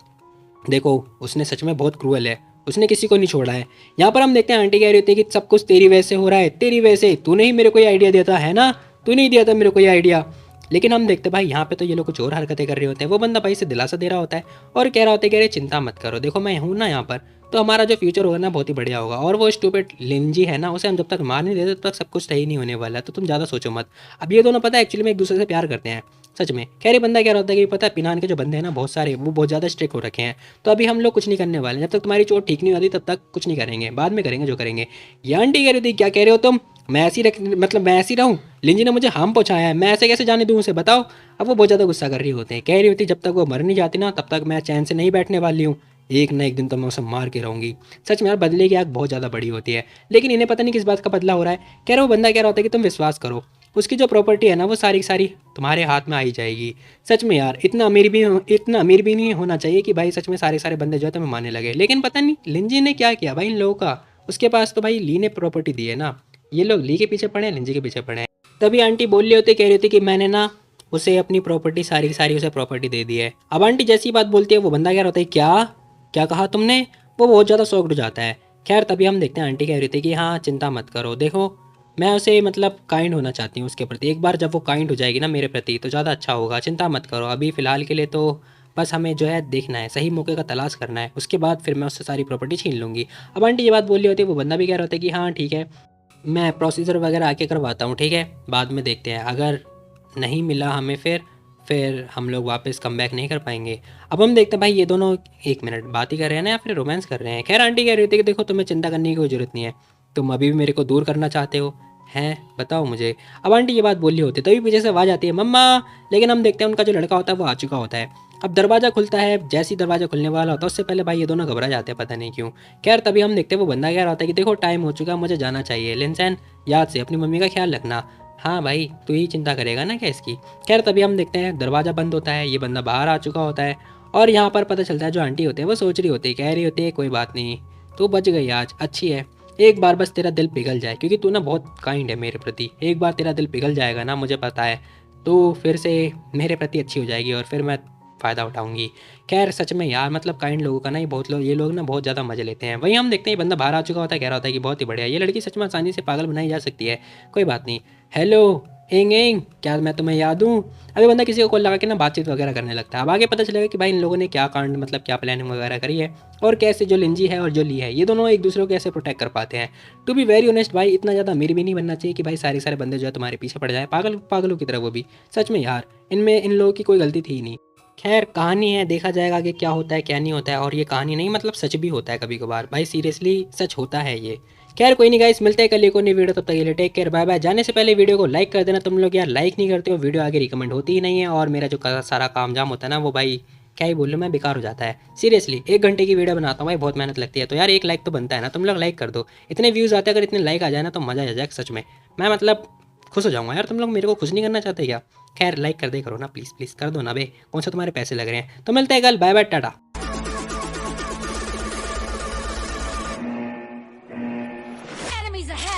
देखो उसने सच में बहुत क्रूअल है, उसने किसी को नहीं छोड़ा है। यहाँ पर हम देखते हैं आंटी कह रही होती है कि सब कुछ तेरी वजह से हो रहा है, तेरी वजह से, तूने ही मेरे को ये आइडिया दिया था, है ना, तू नहीं दिया था मेरे को ये आइडिया। लेकिन हम देखते भाई यहाँ पे तो ये लोग कुछ और हरकतें कर रहे होते हैं। वो बंदा भाई से दिलासा दे रहा होता है और कह रहा होता है कि अरे चिंता मत करो, देखो मैं हूँ ना यहाँ पर, तो हमारा जो फ्यूचर होगा ना बहुत ही बढ़िया होगा। और वो स्टूपिड लिंजी है ना उसे हम जब तक मार नहीं देते तब तक सब कुछ सही नहीं होने वाला है, तो तुम ज़्यादा सोचो मत। अब ये दोनों पता है एक्चुअली में एक दूसरे से प्यार करते हैं सच में। खैर ये बंदा कह रहा होता है कि पता है पिनान के जो बंदे हैं ना बहुत सारे, वो बहुत ज़्यादा स्ट्रिक्ट हो रखे हैं, तो अभी हम लोग कुछ नहीं करने वाले, जब तक तुम्हारी चोट ठीक नहीं होती तब तक कुछ नहीं करेंगे, बाद में करेंगे जो करेंगे। ये आंटी कह रही थी क्या कह रहे हो तुम, मैं ऐसी मतलब मैं ऐसी रहूँ, लिंजी ने मुझे हार्म पहुँचाया है, मैं ऐसे कैसे जाने दूँ उसे, बताओ। अब वो बहुत ज़्यादा गुस्सा कर रही होते हैं, कह रही होती जब तक वो मर नहीं जाती ना तब तक मैं चैन से नहीं बैठने वाली हूँ, एक ना एक दिन तो मैं उसे मार के रहूँगी। सच में यार बदले की आग बहुत ज़्यादा बड़ी होती है, लेकिन इन्हें पता नहीं किस बात का बदला हो रहा है। कह रहा वो बंदा कह रहा होता है कि तुम विश्वास करो, उसकी जो प्रॉपर्टी है ना वो सारी की सारी तुम्हारे हाथ में आई जाएगी। सच में यार इतना अमीर भी नहीं होना चाहिए कि भाई सच में सारे सारे बंदे जो है तुम्हें मारने लगे। लेकिन पता नहीं लिंजी ने क्या किया भाई इन लोगों का, उसके पास तो भाई ली ने प्रॉपर्टी दी है ना, ये लोग ली के पीछे पड़े हैं, लिंजी के पीछे पड़े हैं। तभी आंटी बोल रही होती, कह रही होती कि मैंने ना उसे अपनी प्रॉपर्टी सारी की सारी उसे प्रॉपर्टी दे दी है। अब आंटी जैसी बात बोलती है वो बंदा क्या होता है, क्या क्या कहा तुमने, वो बहुत ज़्यादा शॉक्ड हो जाता है। खैर तभी हम देखते हैं आंटी कह रही थी कि हाँ चिंता मत करो, देखो मैं उसे मतलब काइंड होना चाहती हूँ उसके प्रति, एक बार जब वो काइंड हो जाएगी ना मेरे प्रति तो ज़्यादा अच्छा होगा, चिंता मत करो, अभी फ़िलहाल के लिए तो बस हमें जो है देखना है, सही मौके का तलाश करना है, उसके बाद फिर मैं उससे सारी प्रॉपर्टी छीन लूँगी। अब आंटी ये बात बोल रही होती है, वो बंदा भी कह रहा होता है कि हाँ ठीक है मैं प्रोसीजर वगैरह आके करवाता हूँ, ठीक है बाद में देखते हैं, अगर नहीं मिला हमें फिर हम लोग वापस कम बैक नहीं कर पाएंगे। अब हम देखते हैं भाई ये दोनों एक मिनट बात ही कर रहे हैं ना या फिर रोमांस कर रहे हैं। खैर आंटी कह रही थी कि देखो तुम्हें चिंता करने की कोई ज़रूरत नहीं है, तुम अभी भी मेरे को दूर करना चाहते हो हैं, बताओ मुझे। अब आंटी ये बात बोल रही होती है तभी पीछे से आवाज़ आती है मम्मा, लेकिन हम देखते हैं उनका जो लड़का होता है वो आ चुका होता है। अब दरवाज़ा खुलता है, जैसे ही दरवाज़ा खुलने वाला होता है उससे पहले भाई ये दोनों घबरा जाते हैं पता नहीं क्यों। खैर तभी हम देखते हैं वो बंदा कह रहा होता है कि देखो टाइम हो चुका है मुझे जाना चाहिए, लिनसैन याद से अपनी मम्मी का ख्याल रखना। हाँ भाई तू ही चिंता करेगा ना क्या इसकी। खैर तभी हम देखते हैं दरवाज़ा बंद होता है, ये बंदा बाहर आ चुका होता है और यहाँ पर पता चलता है जो आंटी होती है वो सोच रही होती है, कह रही होती है कोई बात नहीं तू बच गई आज, अच्छी है, एक बार बस तेरा दिल पिघल जाए, क्योंकि तू ना बहुत काइंड है मेरे प्रति, एक बार तेरा दिल पिघल जाएगा ना मुझे पता है तो फिर से मेरे प्रति अच्छी हो जाएगी और फिर मैं फ़ायदा उठाऊंगी। खैर सच में यार मतलब काइंड लोगों का ना ये बहुत लोग ये लोग ना बहुत ज़्यादा मजे लेते हैं। वहीं हम देखते हैं ये बंदा बाहर आ चुका होता है, कह रहा होता है कि बहुत ही बढ़िया, ये लड़की सच में आसानी से पागल बनाई जा सकती है, कोई बात नहीं। हेलो एंग एंग, क्या मैं तुम्हें याद हूँ? अभी बंदा किसी को कॉल लगा के ना बातचीत वगैरह करने लगता है। अब आगे पता चलेगा कि भाई इन लोगों ने क्या कांड मतलब क्या प्लानिंग वगैरह करी है और कैसे जो लिंजी है और जो ली है ये दोनों एक दूसरे को कैसे प्रोटेक्ट कर पाते हैं। टू बी वेरी ऑनेस्ट भाई इतना ज़्यादा अमीर भी नहीं बनना चाहिए कि भाई सारे सारे बंदे जो है तुम्हारे पीछे पड़ जाए पागल पागलों की तरह, वो भी सच में यार इनमें इन लोगों की कोई गलती थी ही नहीं। खैर कहानी है, देखा जाएगा कि क्या होता है क्या नहीं होता है, और ये कहानी नहीं मतलब सच भी होता है कभी कभार भाई, सीरियसली सच होता है ये। खैर कोई नहीं गाइस, मिलते हैं कल एक और नई वीडियो, तब तक के लिए टेक केयर, बाय बाय। जाने से पहले वीडियो को लाइक कर देना, तुम लोग यार लाइक नहीं करते हो, वीडियो आगे रिकमेंड होती ही नहीं है, और मेरा जो सारा काम जाम होता है ना वो भाई क्या ही बोलूँ मैं, बेकार हो जाता है। सीरियसली 1 घंटे की वीडियो बनाता हूँ भाई, बहुत मेहनत लगती है, तो यार एक लाइक तो बनता है ना, तुम लोग लाइक कर दो। इतने व्यूज़ आते हैं, अगर इतने लाइक आ जाए ना तो मज़ा आ जाए सच में, मैं मतलब खुश हो जाऊँगा यार। तुम लोग मेरे को खुश नहीं करना चाहते क्या? खैर लाइक कर दे करो ना, प्लीज़ प्लीज़ कर दो ना बे, कौन सा तुम्हारे पैसे लग रहे हैं। तो मिलते हैं कल, bye bye tata. Enemies ahead!